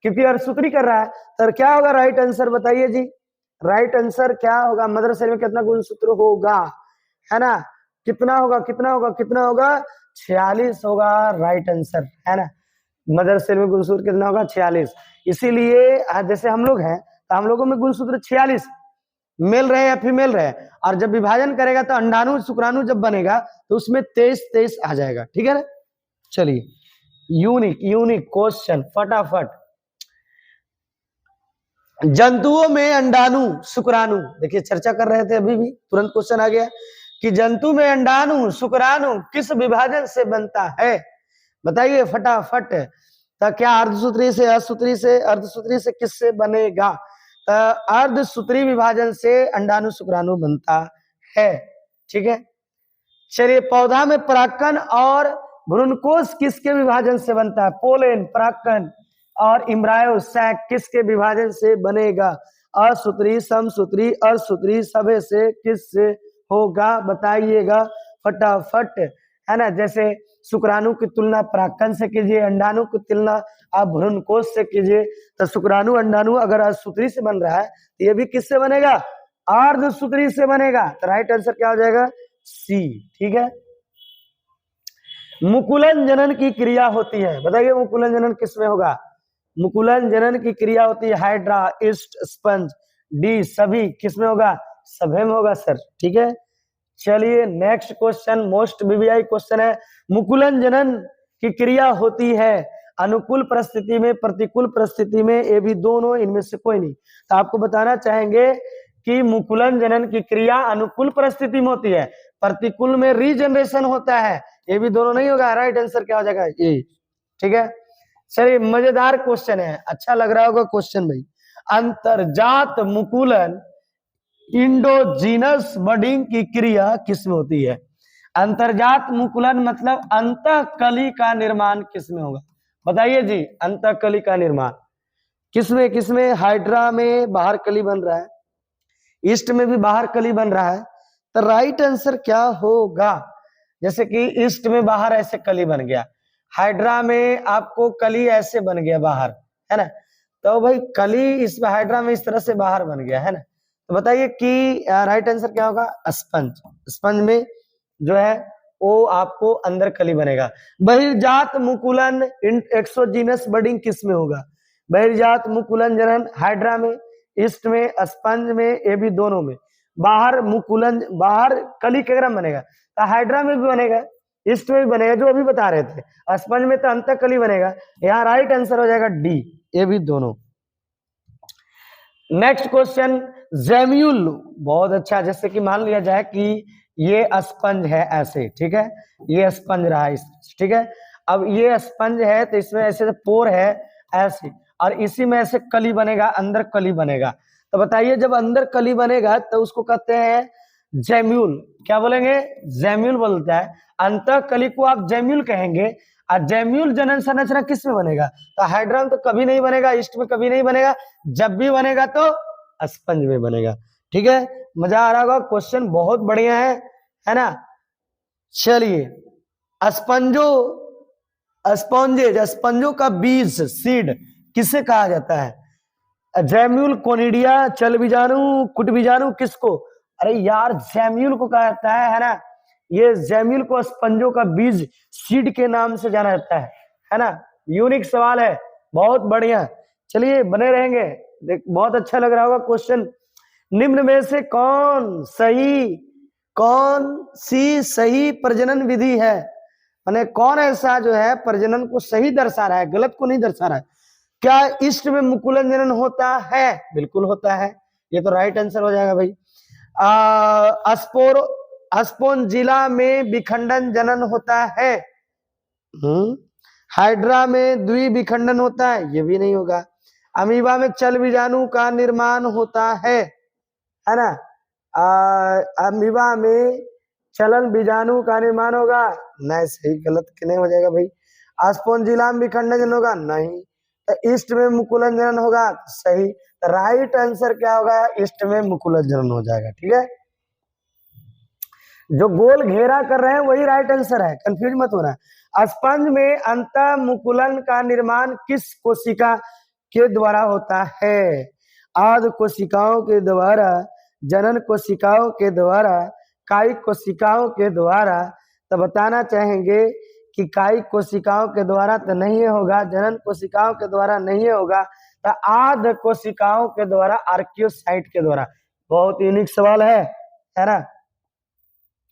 क्योंकि अर्धसूत्री कर रहा है। तो क्या होगा राइट आंसर बताइए जी, राइट आंसर क्या होगा। मदर सेल में कितना गुणसूत्र होगा, है ना, कितना होगा 46 होगा राइट आंसर, है ना। मदर सेल में गुणसूत्र कितना होगा 46। इसीलिए जैसे हम लोग हैं तो हम लोगों में गुणसूत्र 46 मेल रहे या फीमेल रहे, और जब विभाजन करेगा तो अंडाणु शुक्राणु जब बनेगा तो उसमें 23 आ जाएगा, ठीक है ना। चलिए यूनिक क्वेश्चन फटाफट। जंतुओं में अंडाणु शुक्राणु, देखिए चर्चा कर रहे थे अभी भी, तुरंत क्वेश्चन आ गया कि जंतु में अंडाणु शुक्राणु किस विभाजन से बनता है, बताइए फटाफट। तो क्या अर्धसूत्री से, असूत्री से, अर्धसूत्री से किससे बनेगा। तो अर्धसूत्री विभाजन से अंडाणु शुक्राणु बनता है, ठीक है। चलिए पौधा में परागकण और भ्रूणकोश किसके विभाजन से बनता है। पोलेन, परागकण और इम्ब्रायो सैक किसके विभाजन से बनेगा। असूत्री, समसूत्री, अर्धसूत्री, सभे से किससे होगा बताइएगा फटाफट, है ना। जैसे शुक्राणु की तुलना परागकण से कीजिए, अंडाणु की तुलना आप भ्रूणकोश से कीजिए। तो शुक्राणु अंडाणु अगर अर्धसूत्री से बन रहा है तो ये भी किससे बनेगा, अर्धसूत्री से बनेगा। तो राइट आंसर क्या हो जाएगा, सी, ठीक है। मुकुलन जनन की क्रिया होती है, बताइए मुकुलन जनन किसमें होगा। मुकुलन जनन की क्रिया होती है हाइड्रा, ईस्ट, स्पंज, डी सभी, किसमें होगा, सभे में होगा सर, ठीक है। चलिए next question, most BBI question है। मुकुलन जनन की क्रिया होती है अनुकूल परिस्थिति में, प्रतिकूल परिस्थिति में, ये भी दोनों, इनमें से कोई नहीं। तो आपको बताना चाहेंगे कि मुकुलन जनन की क्रिया अनुकूल परिस्थिति में होती है, प्रतिकूल में रीजनरेशन होता है, ये भी दोनों नहीं होगा। राइट आंसर क्या हो जाएगा, ये, ठीक है। चलिए मजेदार क्वेश्चन है, अच्छा लग रहा होगा क्वेश्चन भाई। अंतरजात मुकुलन इंडोजीनस बडिंग की क्रिया किसमें होती है। अंतरजात मुकुलन मतलब अंतःकली का निर्माण किसमें होगा, बताइए जी। अंतःकली का निर्माण किसमें किसमें, हाइड्रा में बाहर कली बन रहा है, ईस्ट में भी बाहर कली बन रहा है। तो राइट आंसर क्या होगा, जैसे कि ईस्ट में बाहर ऐसे कली बन गया, हाइड्रा में आपको कली ऐसे बन गया बाहर, है ना। तो भाई कली इस हाइड्रा में इस तरह से बाहर बन गया, है ना। तो बताइए कि राइट आंसर क्या होगा, स्पंज। स्पंज में जो है वो आपको अंदर कली बनेगा। बहिर्जात मुकुलन एक्सोजीनस बडिंग किस में होगा। बहिर्जात मुकुलन जनन हाइड्रा में, ईस्ट में, स्पंज में, ये भी दोनों में। बाहर मुकुलन, बाहर कली केकरा बनेगा, तो हाइड्रा में भी बनेगा, ईस्ट में भी बनेगा, जो अभी बता रहे थे। स्पंज में तो अंतःकली बनेगा। यहाँ राइट आंसर हो जाएगा डी, ये भी दोनों। नेक्स्ट क्वेश्चन, जेम्यूल, बहुत अच्छा। जैसे कि मान लिया जाए कि ये स्पंज है ऐसे, ठीक है, ये स्पंज रहा इस, ठीक है। अब ये स्पंज है तो इसमें ऐसे पोर है ऐसे, और इसी में ऐसे कली बनेगा, अंदर कली बनेगा। तो बताइए जब अंदर कली बनेगा तो उसको कहते हैं जेम्यूल। क्या बोलेंगे? जेम्यूल बोलता है। अंतः कली को आप जेम्यूल कहेंगे। और जेम्यूल जनन संरचना किस में बनेगा? तो हाइड्रा में तो कभी नहीं बनेगा, ईस्ट में कभी नहीं बनेगा, जब भी बनेगा तो स्पंज में बनेगा। ठीक है, मजा आ रहा होगा, क्वेश्चन बहुत बढ़िया है ना। चलिए, स्पंजो स्पॉन्जेज, स्पंजों का बीज सीड किसे कहा जाता है? जैम्यूल, कोनिडिया, चल बीजाणु, कुट बीजाणु, किसको? अरे यार जैम्यूल को कहा जाता है ना। ये जैम्यूल को स्पंजों का बीज सीड के नाम से जाना जाता है ना। यूनिक सवाल है, बहुत बढ़िया। चलिए बने रहेंगे, देख बहुत अच्छा लग रहा होगा क्वेश्चन। निम्न में से कौन सी सही प्रजनन विधि है? माने कौन ऐसा जो है प्रजनन को सही दर्शा रहा है, गलत को नहीं दर्शा रहा है? क्या ईस्ट में मुकुलन जनन होता है? बिल्कुल होता है, ये तो राइट आंसर हो जाएगा भाई। अस्पोंजिला में विखंडन जनन होता है। हाइड्रा में द्विविखंडन होता है, ये भी नहीं होगा। अमीबा में चल बीजाणु का निर्माण होता है ना। अमीबा में चलन बीजाणु का निर्माण होगा, नहीं, सही गलत नहीं हो जाएगा भाई। अस्पोंजिला में विखंडन जनन होगा, नहीं। तो ईस्ट में मुकुलन जनन होगा, सही। राइट आंसर क्या होगा? ईस्ट में मुकुलन जनन हो जाएगा। ठीक है, जो गोल घेरा कर रहे हैं वही राइट आंसर है, कंफ्यूज मत होना। स्पंज में अंतः मुकुलन का निर्माण किस कोशिका के द्वारा होता है? आद कोशिकाओं के द्वारा, जनन कोशिकाओं के द्वारा, कायिक कोशिकाओं के द्वारा। तो बताना चाहेंगे कि कायिक कोशिकाओं के द्वारा तो नहीं होगा, जनन कोशिकाओं के द्वारा नहीं होगा, तो आद कोशिकाओं के द्वारा, आर्कियोसाइट के द्वारा। बहुत यूनिक सवाल है ना।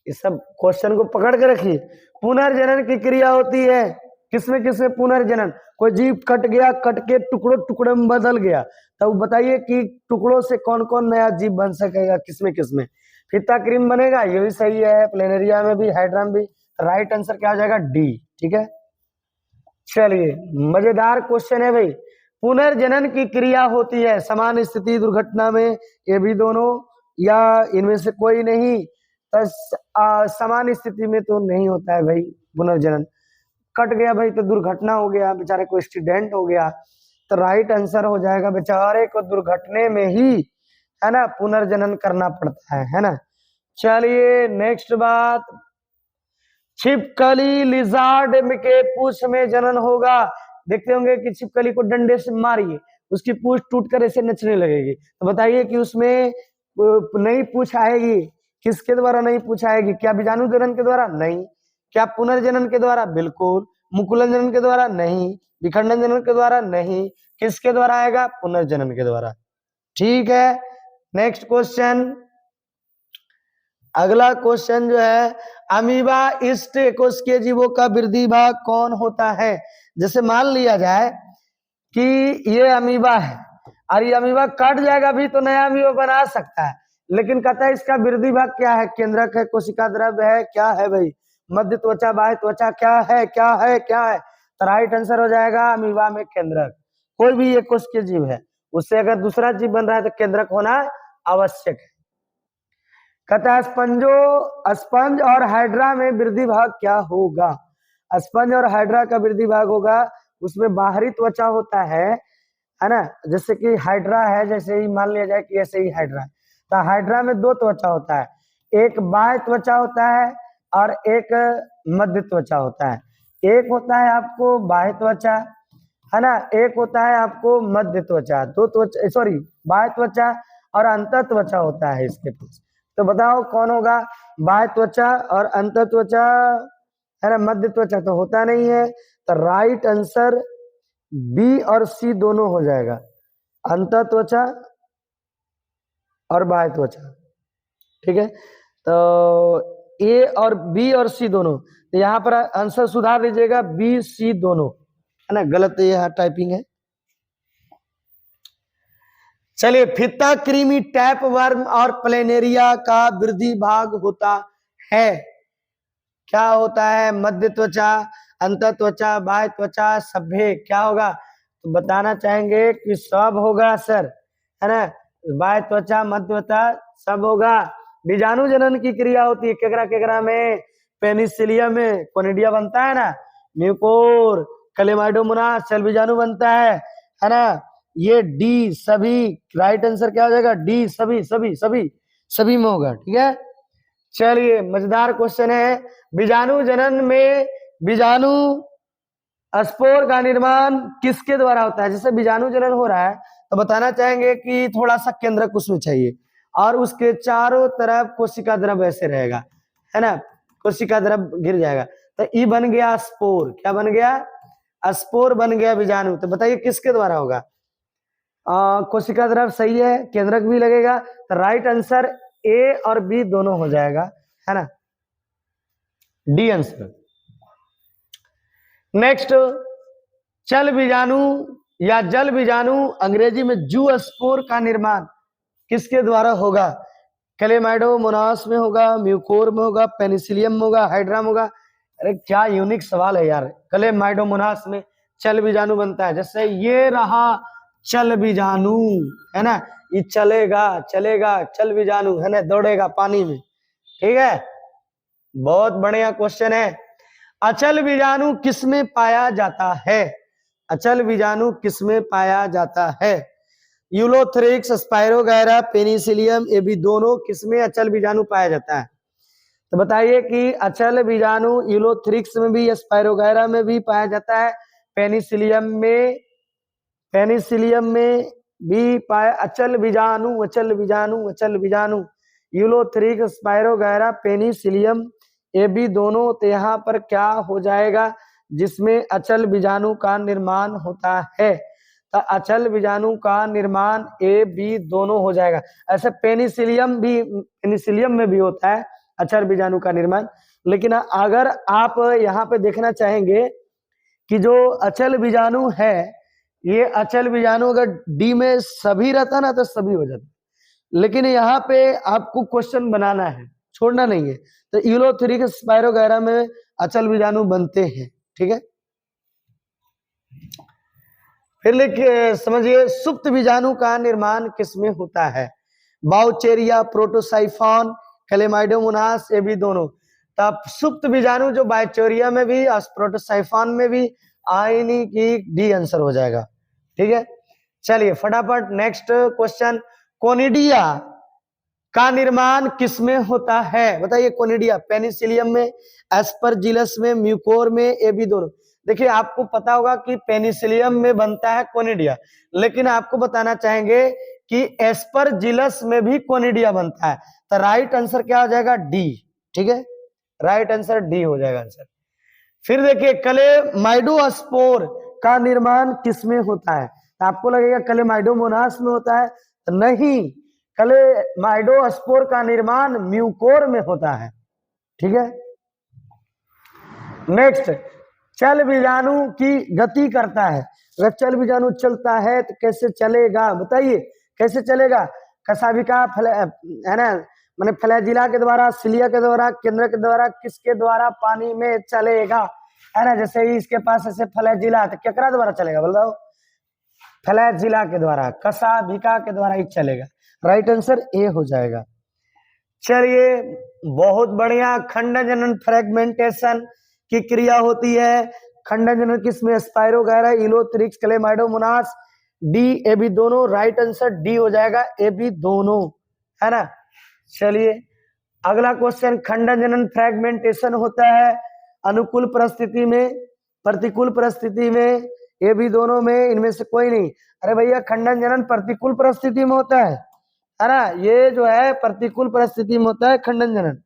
इस सब क्वेश्चन को पकड़ के रखिए। पुनर्जनन की क्रिया होती है किसमें किसमें? पुनर्जनन, कोई जीव कट गया, कट के टुकड़ों टुकड़े में बदल गया, तो बताइए कि टुकड़ों से कौन कौन नया जीव बन सकेगा, किसमें किसमें? फीता क्रीम बनेगा, ये भी सही है। प्लेनेरिया में भी, हाइड्रा में भी। राइट आंसर क्या हो जाएगा? डी। ठीक है, चलिए मजेदार क्वेश्चन है भाई। पुनर्जनन की क्रिया होती है समान स्थिति दुर्घटना में, ये भी दोनों, या इनमें से कोई नहीं? समान स्थिति में तो नहीं होता है भाई पुनर्जनन। कट गया भाई तो दुर्घटना हो गया, बेचारे को एक्सीडेंट हो गया, तो राइट आंसर हो जाएगा बेचारे को दुर्घटने में ही, है ना, पुनर्जनन करना पड़ता है ना। चलिए नेक्स्ट बात, छिपकली लिजार्ड के पूंछ में जनन होगा। देखते होंगे कि छिपकली को डंडे से मारिए, उसकी पूंछ टूटकर ऐसे नचने लगेगी। तो बताइए कि उसमें नई पूंछ आएगी, किसके द्वारा नई पूंछ आएगी? क्या बीजाणु जनन के द्वारा? नहीं। क्या पुनर्जनन के द्वारा? बिल्कुल। मुकुलन जनन के द्वारा? नहीं। विखंडन जनन के द्वारा? नहीं। किसके द्वारा आएगा? पुनर्जनन के द्वारा। ठीक है, नेक्स्ट क्वेश्चन, अगला क्वेश्चन जो है, अमीबा ईस्ट कोशिकीय जीवों का वृद्धि भाग कौन होता है? जैसे मान लिया जाए कि ये अमीबा है और ये अमीबा कट जाएगा भी तो नया अमीबा बना सकता है, लेकिन कहता है इसका वृद्धि भाग क्या है? केंद्रक है, कोशिका द्रव्य है, क्या है भाई? मध्य त्वचा, बाह्य त्वचा, क्या है? तो राइट आंसर हो जाएगा अमीबा में केंद्रक। कोई भी एक कोशिकीय जीव है, उससे अगर दूसरा जीव बन रहा है तो केंद्रक होना आवश्यक है। कहता है स्पंज और हाइड्रा में वृद्धि भाग क्या होगा? स्पंज और हाइड्रा का वृद्धि भाग होगा, उसमें बाहरी त्वचा होता है ना। जैसे कि हाइड्रा है, जैसे ही मान लिया जाए कि ऐसे ही हाइड्रा है, तो हाइड्रा में दो त्वचा होता है, एक बाह्य त्वचा होता है और एक मध्य त्वचा होता है। एक होता है आपको बाह्य त्वचा, है ना, एक होता है आपको मध्य त्वचा। दो त्वचा, सॉरी, बाह्य त्वचा और अंतः त्वचा होता है इसके पास। तो बताओ कौन होगा? बाह्य त्वचा और अंतः त्वचा, है ना। मध्य त्वचा तो होता नहीं है, तो राइट आंसर बी और सी दोनों हो जाएगा, अंतः त्वचा और बाह्य त्वचा। ठीक है, तो ए और बी और सी दोनों, तो यहाँ पर आंसर सुधार लीजिएगा, बी सी दोनों, है ना, गलत है यहाँ टाइपिंग है। चलिए, फित्ता कृमि, टैप वर्म और प्लेनेरिया का वृद्धि भाग होता है, क्या होता है? मध्य त्वचा, अंत त्वचा, बाह्य त्वचा, सभ्य, क्या होगा? तो बताना चाहेंगे कि सब होगा सर, है ना, बाह्य त्वचा, मध्य त्वचा सब होगा। बीजाणु जनन की क्रिया होती है केकरा केकरा में? पेनिसिलियम में कोनिडिया बनता है ना, म्यूकोर, क्लेमाइडोमोनास चल बीजाणु बनता है ना। ये डी सभी, राइट आंसर क्या हो जाएगा? डी सभी सभी सभी सभी में होगा, ठीक है। चलिए, मजेदार क्वेश्चन है, बीजाणु जनन में बीजाणु स्पोर का निर्माण किसके द्वारा होता है? जैसे बीजाणु जनन हो रहा है तो बताना चाहेंगे कि थोड़ा सा केंद्रक उसमें चाहिए और उसके चारों तरफ कोशिका द्रव ऐसे रहेगा, है ना, कोशिका द्रव गिर जाएगा, तो ई बन गया स्पोर, क्या बन गया? स्पोर बन गया बीजाणु। तो बताइए किसके द्वारा होगा? कोशिका द्रव सही है, केंद्रक भी लगेगा, तो राइट आंसर ए और बी दोनों हो जाएगा, है ना, डी आंसर। नेक्स्ट, चल बीजाणु या जल बीजाणु, अंग्रेजी में जूस्पोर का निर्माण किसके द्वारा होगा? क्लेमाइडोमोनास में होगा, म्यूकोर में होगा, पेनिसिलियम में होगा, हाइड्रा में होगा। अरे क्या यूनिक सवाल है यार, क्लेमाइडोमोनास में चल बीजाणु बनता है। जैसे ये रहा चल बीजाणु, है ना, ये चलेगा चलेगा चल बीजाणु, है ना, दौड़ेगा पानी में, ठीक है, बहुत बढ़िया क्वेश्चन है। अचल बीजाणु किसमें पाया जाता है? अचल बीजाणु किसमें पाया जाता है? यूलोथ्रिक्स, स्पाइरोगैरा, पेनिसिलियम, ये भी दोनों किसमें अचल बीजाणु पाया जाता है? तो बताइए कि अचल बीजाणु यूलोथ्रिक्स में भी, स्पाइरोगैरा में भी पाया जाता है, पेनिसिलियम में भी पाया। अचल बीजाणु अचल बीजाणु अचल बीजाणु, यूलोथ्रिक्स, स्पाइरोगैरा, पेनिसिलियम, ये भी दोनों, तो यहाँ पर क्या हो जाएगा? जिसमें अचल बीजाणु का निर्माण होता है, तो अचल बीजाणु का निर्माण ए बी दोनों हो जाएगा। ऐसे पेनिसिलियम में भी होता है अचल बीजाणु का निर्माण, लेकिन अगर आप यहाँ पे देखना चाहेंगे कि जो अचल बीजाणु है, ये अचल बीजाणु अगर डी में सभी रहता ना तो सभी हो जाता, लेकिन यहाँ पे आपको क्वेश्चन बनाना है, छोड़ना नहीं है। तो यूलोथ्रिक्स, स्पाइरोगैरा में अचल बीजाणु बनते हैं, ठीक है। फिर लिखिए, समझिए, सुप्त बीजाणु का निर्माण किसमें होता है? बाउचेरिया, प्रोटोसाइफॉन, क्लेमाइडोमोनास, ये भी दोनों। तब सुप्त बीजाणु जो बाउचेरिया में भी और प्रोटोसाइफॉन में भी आयनी की, डी आंसर हो जाएगा, ठीक है। चलिए फटाफट नेक्स्ट क्वेश्चन, कोनिडिया का निर्माण किसमें होता है? बताइए, कोनिडिया, पेनिसिलियम में, एस्परजिलस में, म्यूकोर में, ये भी दोनों। देखिए, आपको पता होगा कि पेनिसिलियम में बनता है कोनिडिया, लेकिन आपको बताना चाहेंगे कि एस्परजिलस में भी कोनिडिया बनता है, तो राइट आंसर क्या हो जाएगा? डी, ठीक है, राइट आंसर डी हो जाएगा आंसर। फिर देखिए, क्लेमाइडोस्पोर का निर्माण किसमें होता है? तो आपको लगेगा क्लेमाइडोमोनास में होता है, तो नहीं, क्लेमाइडोस्पोर का निर्माण म्यूकोर में होता है, ठीक है। नेक्स्ट, चल बीजाणु की गति करता है। अगर चल बीजाणु चलता है तो कैसे चलेगा? बताइए कैसे चलेगा? कशाभिका, है ना, माने फ्लैजिला के द्वारा, सिलिया के द्वारा, केंद्र के द्वारा, किसके द्वारा पानी में चलेगा? है ना, जैसे ही इसके पास ऐसे फ्लैजिला, तो केकरा द्वारा चलेगा? बोलो, फ्लैजिला के द्वारा, कशाभिका के द्वारा ही चलेगा, राइट आंसर ए हो जाएगा। चलिए, बहुत बढ़िया, खंडन जनन, फ्रेगमेंटेशन की क्रिया होती है। खंडन जनन किसमें? Spirogyra, ulothrix, chlamydomonas, D, A B दोनों, राइट आंसर डी हो जाएगा, ए बी दोनों, है ना। चलिए अगला क्वेश्चन, खंडन जनन फ्रेगमेंटेशन होता है अनुकूल परिस्थिति में, प्रतिकूल परिस्थिति में, ये भी दोनों में, इनमें से कोई नहीं। अरे भैया, खंडन जनन प्रतिकूल परिस्थिति में होता है ना, ये जो है प्रतिकूल परिस्थिति में होता है खंडन जनन।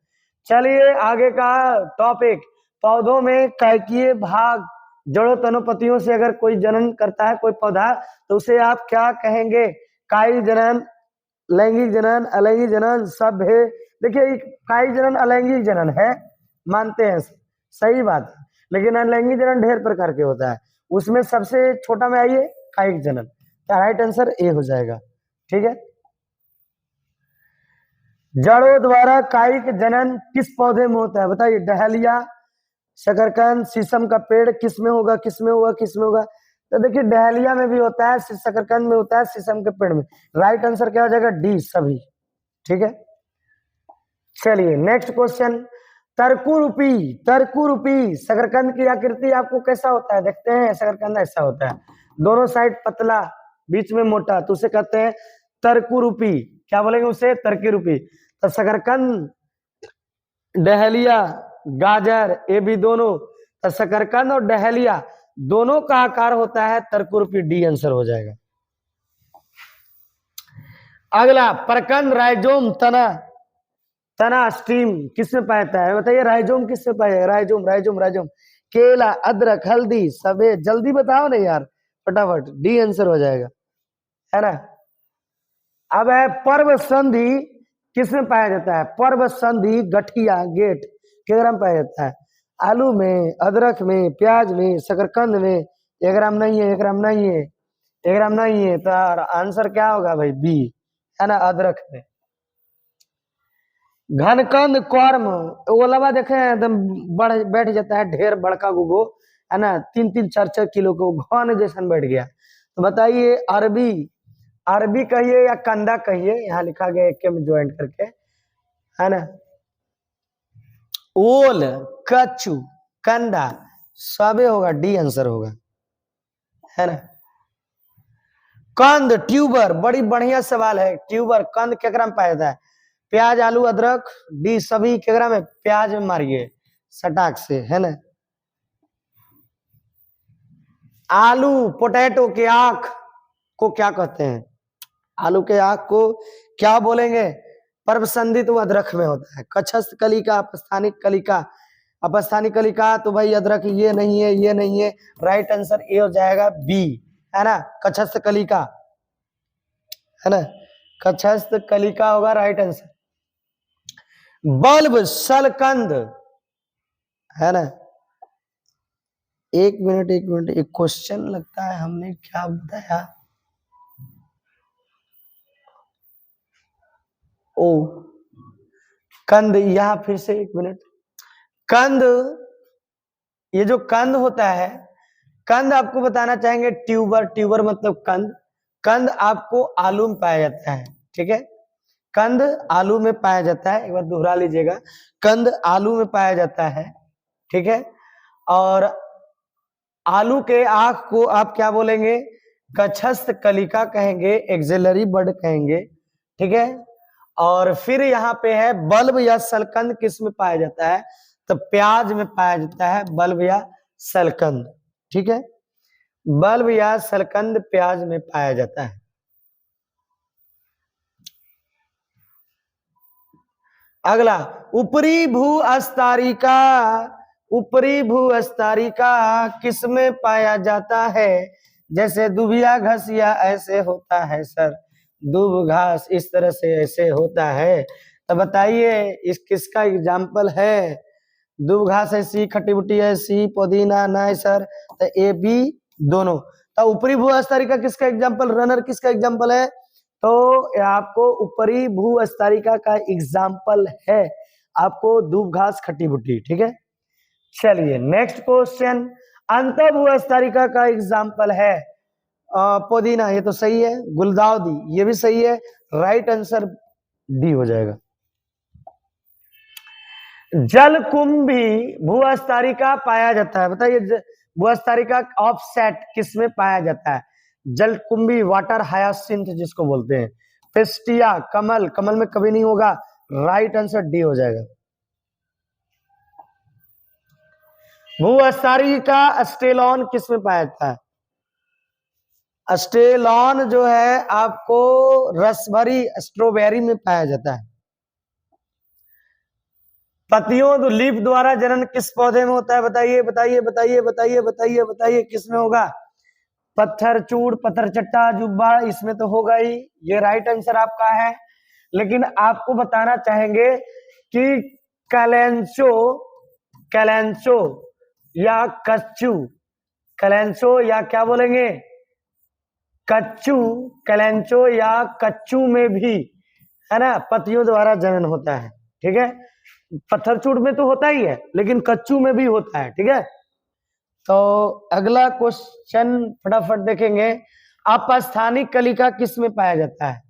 चलिए आगे का टॉपिक, पौधों में कैकीय भाग, जड़ों तनोपतियों से अगर कोई जनन करता है कोई पौधा, तो उसे आप क्या कहेंगे? कायिक जनन, लैंगिक जनन, अलैंगिक जनन, सभ्य, देखिए कायिक जनन अलैंगिक जनन है, मानते हैं, सही बात है, लेकिन अलैंगिक जनन ढेर प्रकार के होता है, उसमें सबसे छोटा में आइए कायिक जनन, तो राइट आंसर ए हो जाएगा। ठीक है, जड़ों द्वारा कायिक जनन किस पौधे में होता है? बताइए, डहेलिया, शकरकंद, शीशम का पेड़, किस में होगा, किस में होगा, किस में होगा? तो देखिए डहेलिया में भी होता है, शकरकंद में होता है, शीशम के पेड़ में। राइट आंसर क्या हो जाएगा? डी, सभी। ठीक है, चलिए नेक्स्ट क्वेश्चन, तर्कुरूपी शकरकंद की आकृति आपको कैसा होता है? देखते हैं, शकरकंद ऐसा होता है, दोनों साइड पतला, बीच में मोटा, तो उसे कहते हैं तर्कुरूपी। क्या बोलेंगे उसे? तर्कुरूपी। तो शकरकंद, डहेलिया, गाजर, ये भी दोनों, तो शकरकंद और डहेलिया दोनों का आकार होता है तर्कुरूपी, डी आंसर हो जाएगा। अगला, प्रकंद, राइजोम, तना स्टीम किसमें पाया जाता है? बताइए, राइजोम किसमें पाया जाएगा? राइजोम। केला, अदरक, हल्दी, सफेद, जल्दी बताओ ना यार, फटाफट, डी आंसर हो जाएगा, है ना। अब है पर्व संधि, किसमें पाया जाता है? पर्व संधि, गठिया, गेट, किस में पाया जाता है? आलू में, अदरक में, प्याज में, शकरकंद में। 1 ग्राम नहीं है, 1 ग्राम नहीं है, 1 ग्राम नहीं है, तो आंसर क्या होगा भाई? बी, है ना, अदरक में। घनकंद, कॉर्म, ओलवा देखे एकदम बैठ जाता है, ढेर बड़का गुगो, है ना, 3-3, 4-4 किलो को घन जैसा बैठ गया। तो बताइए, अरबी कहिए या कंदा कहिए, यहाँ लिखा गया एक में ज्वाइंट करके, है ना। ओल, कच्चू, कंदा, सबे होगा, डी आंसर होगा, है ना। कंद, ट्यूबर, बड़ी बढ़िया सवाल है, ट्यूबर, कंद केकरा में पाया जाता है? प्याज, आलू, अदरक, डी सभी, केकरा में? प्याज में मारिए सटाक से, है ना। आलू, पोटैटो के आंख को क्या कहते हैं? आलू के आंख को क्या बोलेंगे? पर्वसंधित अदरक में होता है। कच्छस्थ कलिका, अपस्थानिक कलिका, तो भाई अदरक ये नहीं है, ये नहीं है, राइट आंसर ए हो जाएगा, बी, है ना, कच्छस्थ कलिका, है ना, कच्छस्थ कलिका होगा राइट आंसर। बल्ब, शलकंद, है ना। एक मिनट, एक क्वेश्चन लगता है हमने क्या बताया? ओ, कंद, यहां फिर से 1 मिनट, कंद, ये जो कंद होता है, कंद आपको बताना चाहेंगे, ट्यूबर मतलब कंद आपको आलू में पाया जाता है। ठीक है, कंद आलू में पाया जाता है, एक बार दोहरा लीजिएगा, कंद आलू में पाया जाता है। ठीक है, और आलू के आंख को आप क्या बोलेंगे? कच्छस्थ कलिका कहेंगे, एक्सिलरी बड कहेंगे। ठीक है, और फिर यहाँ पे है बल्ब या सलकंद, किस में पाया जाता है? तो प्याज में पाया जाता है, बल्ब या सलकंद। ठीक है, बल्ब या सलकंद प्याज में पाया जाता है। अगला, ऊपरी भूअस्तारिका किस में पाया जाता है? जैसे दुबिया घसिया ऐसे होता है सर, दूब घास इस तरह से ऐसे होता है, तो बताइए इस किसका एग्जाम्पल है? दूब घास ऐसी, खट्टी बुट्टी ऐसी, पुदीना नहीं सर, तो ए बी दोनों। तो ऊपरी भूअस्तारिका किसका एग्जाम्पल, रनर किसका एग्जाम्पल है? तो आपको ऊपरी भूअस्तारिका का एग्जाम्पल है आपको दूब घास, खट्टी बुट्टी। ठीक है, चलिए नेक्स्ट क्वेश्चन, अंत भूअस्तारिका का एग्जाम्पल है पुदीना, ये तो सही है, गुलदाउदी ये भी सही है, राइट आंसर डी हो जाएगा। जलकुंभी भूअस्तारिका पाया जाता है, बताइए भूअस्तारिका ऑफसेट किसमें पाया जाता है? जलकुंभी, वाटर हायासिंथ जिसको बोलते हैं, फेस्टिया, कमल में कभी नहीं होगा, राइट आंसर डी हो जाएगा। भूअस्तारिका अस्टेलॉन किस में पाया जाता है? अस्टेलॉन जो है आपको रसभरी स्ट्रॉबेरी में पाया जाता है। पतियों लीफ द्वारा जनन किस पौधे में होता है? बताइए किस में होगा? पत्थर चूड़, पत्थर चट्टा, जुब्बा, इसमें तो होगा ही, ये राइट आंसर आपका है। लेकिन आपको बताना चाहेंगे कि कैलेंचो कैलेंचो या कच्चू, कैलेंचो या क्या बोलेंगे कच्चू, कैलेंचो या कच्चू में भी, है ना, पतियों द्वारा जनन होता है। ठीक है, पत्थरचूड़ में तो होता ही है, लेकिन कच्चू में भी होता है। ठीक है, तो अगला क्वेश्चन फटाफट देखेंगे। अपस्थानिक कलिका किस में पाया जाता है?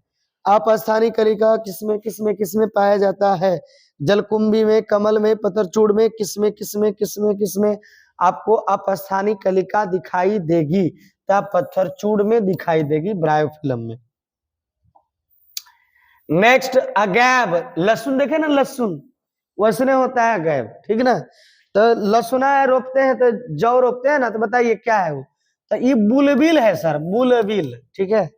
अपस्थानिक कलिका किसमें किसमें किसमें पाया जाता है? जलकुंभी में, कमल में, पत्थरचूड़ में, किसमें किसमें किसमें किसमें आपको अपस्थानिक कलिका दिखाई देगी? तब पत्थरचूड़ में दिखाई देगी, ब्रायोफिलम में। नेक्स्ट, अगैब, लहसुन देखे ना, लहसुन वैसने होता है अगैब। ठीक ना, तो लहसुना रोपते हैं तो जौ रोपते हैं ना, तो बताइए क्या है वो? तो ये बुलबिल है सर, बुलबिल। ठीक है,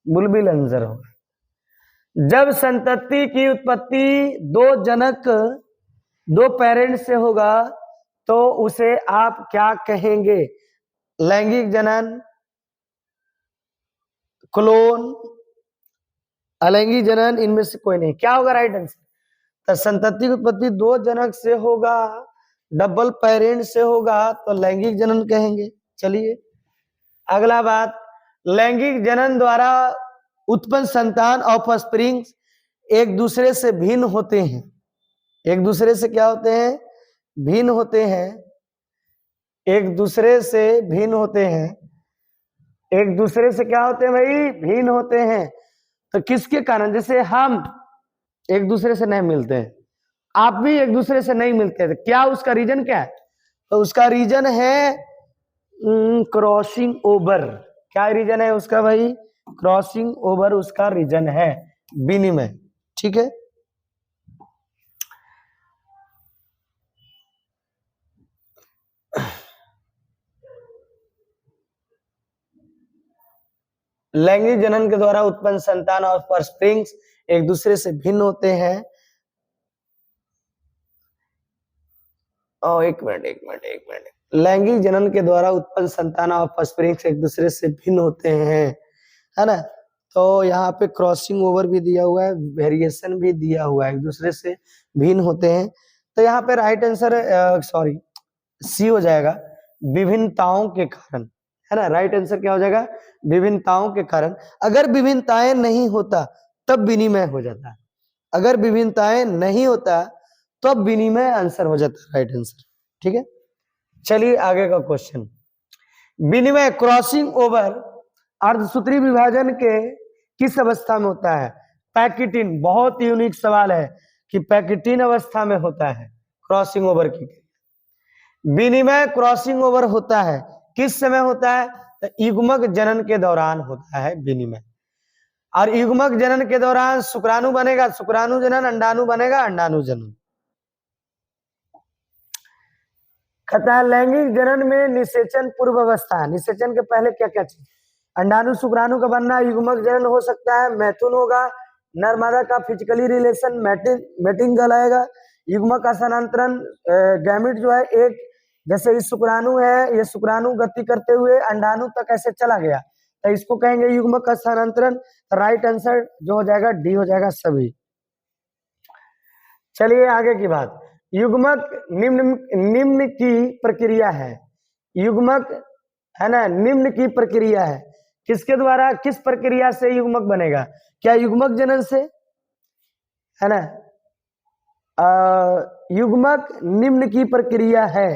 बुलबिल आंसर होगा। जब संतति की उत्पत्ति दो जनक, दो पेरेंट से होगा तो उसे आप क्या कहेंगे? लैंगिक जनन, क्लोन, अलैंगिक जनन, इनमें से कोई नहीं। क्या होगा राइट आंसर? तो संतति की उत्पत्ति दो जनक से होगा, डबल पेरेंट से होगा, तो लैंगिक जनन कहेंगे। चलिए अगला बात, लैंगिक जनन द्वारा उत्पन्न संतान ऑफ स्प्रिंग एक दूसरे से भिन्न होते हैं। एक दूसरे से क्या होते हैं? भिन्न होते हैं। एक दूसरे से भिन्न होते हैं। एक दूसरे से क्या होते हैं भाई? भिन्न होते हैं। तो किसके कारण? जैसे हम एक दूसरे से नहीं मिलते हैं, आप भी एक दूसरे से नहीं मिलते हैं, तो क्या उसका रीजन क्या है? तो उसका रीजन है क्रॉसिंग ओवर। क्या रीजन है उसका भाई? क्रॉसिंग ओवर उसका रीजन है, विनिमय। ठीक है, लैंगिक जनन के द्वारा उत्पन्न संतान और ऑफस्प्रिंग्स एक दूसरे से भिन्न होते हैं। एक मिनट, लैंगिक जनन के द्वारा उत्पन्न संतान और ऑफस्प्रिंग्स एक दूसरे से भिन्न होते हैं, है ना। तो यहाँ पे क्रॉसिंग ओवर भी दिया हुआ है, वेरिएशन भी दिया हुआ है, एक दूसरे से भिन्न होते हैं। तो यहाँ पे राइट आंसर सॉरी सी हो जाएगा, विभिन्नताओं के कारण, है ना। राइट आंसर क्या हो जाएगा? विभिन्नताओं के कारण। अगर विभिन्नताएं नहीं होता तब विनिमय हो जाता, अगर विभिन्नताएं नहीं होता तब विनिमय आंसर हो जाता, राइट आंसर। ठीक है, चलिए आगे का क्वेश्चन। विनिमय, क्रॉसिंग ओवर अर्धसूत्री विभाजन के किस अवस्था में होता है? पैकिटिन। बहुत यूनिक सवाल है कि पैकिटिन अवस्था में होता है क्रॉसिंग ओवर की। विनिमय क्रॉसिंग ओवर होता है किस समय होता है? तो युग्मक जनन के दौरान होता है विनिमय। और युग्मक जनन के दौरान शुक्राणु बनेगा, शुक्राणु जनन, अंडाणु बनेगा, अंडाणु जनन। कहता है लैंगिक जनन में निषेचन पूर्व अवस्था, निषेचन के पहले क्या क्या चीज? अंडाणु शुक्राणु का बनना, युग्मक जनन हो सकता है, मैथुन होगा, नर मादा का फिजिकली रिलेशन मैटिंग कहलाएगा, युग्मक का स्थानांतरण, गैमिट जो है एक, जैसे ये शुक्राणु है, ये शुक्राणु गति करते हुए अंडाणु तक ऐसे चला गया, तो इसको कहेंगे युग्मक का स्थानांतरण। राइट आंसर जो हो जाएगा डी हो जाएगा सभी। चलिए आगे की बात, युग्मक निम्न की प्रक्रिया है, युग्मक है ना, निम्न की प्रक्रिया है, किसके द्वारा, किस प्रक्रिया से युग्मक बनेगा? क्या युग्मक जनन से, है ना। युग्मक निम्न की प्रक्रिया है,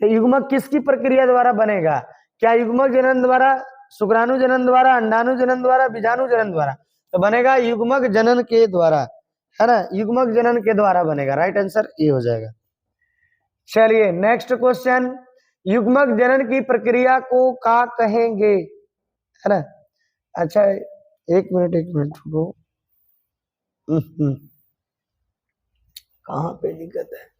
तो युग्मक किसकी प्रक्रिया द्वारा बनेगा? क्या युग्मक जनन द्वारा, शुक्राणु जनन द्वारा, अंडाणु जनन द्वारा, बीजाणु जनन द्वारा? तो बनेगा युग्मक जनन के द्वारा, है ना, युग्मक जनन के द्वारा बनेगा। राइट आंसर ये हो जाएगा। चलिए नेक्स्ट क्वेश्चन, युग्मक जनन की प्रक्रिया को क्या कहेंगे, है ना। अच्छा एक मिनट रुको, कहाँ पे दिक्कत है?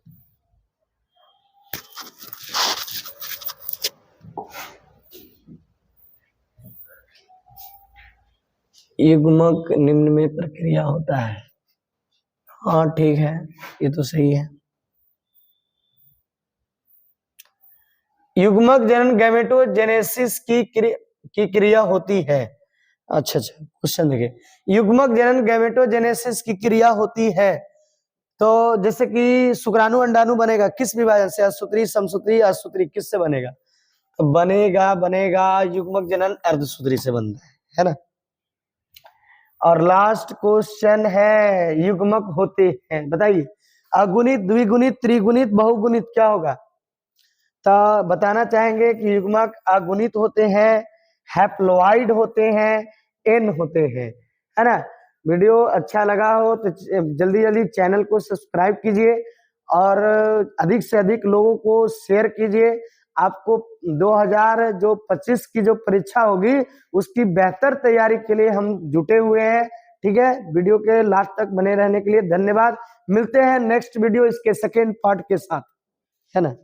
युग्मक निम्न में प्रक्रिया होता है, हाँ ठीक है, ये तो सही है। युग्मक जनन गैमेटोजेनेसिस की क्रिया होती है, अच्छा अच्छा, क्वेश्चन देखिए, युग्मक जनन गैमेटोजेनेसिस की क्रिया होती है, तो जैसे कि शुक्राणु अंडाणु बनेगा किस विभाजन से, असूत्री, समसूत्री, असूत्री, किससे बनेगा? तो बनेगा युग्मक जनन अर्धसूत्री से बनता है ना। और लास्ट क्वेश्चन है, युग्मक होते हैं, बताइए अगुणित, द्विगुणित, त्रिगुणित, बहुगुणित क्या होगा? तो बताना चाहेंगे कि युग्मक अगुणित होते हैं, हैप्लॉइड होते हैं, एन होते हैं, है ना। वीडियो अच्छा लगा हो तो जल्दी जल्दी चैनल को सब्सक्राइब कीजिए और अधिक से अधिक लोगों को शेयर कीजिए। आपको 2025 की जो परीक्षा होगी उसकी बेहतर तैयारी के लिए हम जुटे हुए हैं, ठीक है। वीडियो के लास्ट तक बने रहने के लिए धन्यवाद। मिलते हैं नेक्स्ट वीडियो इसके सेकेंड पार्ट के साथ, है ना।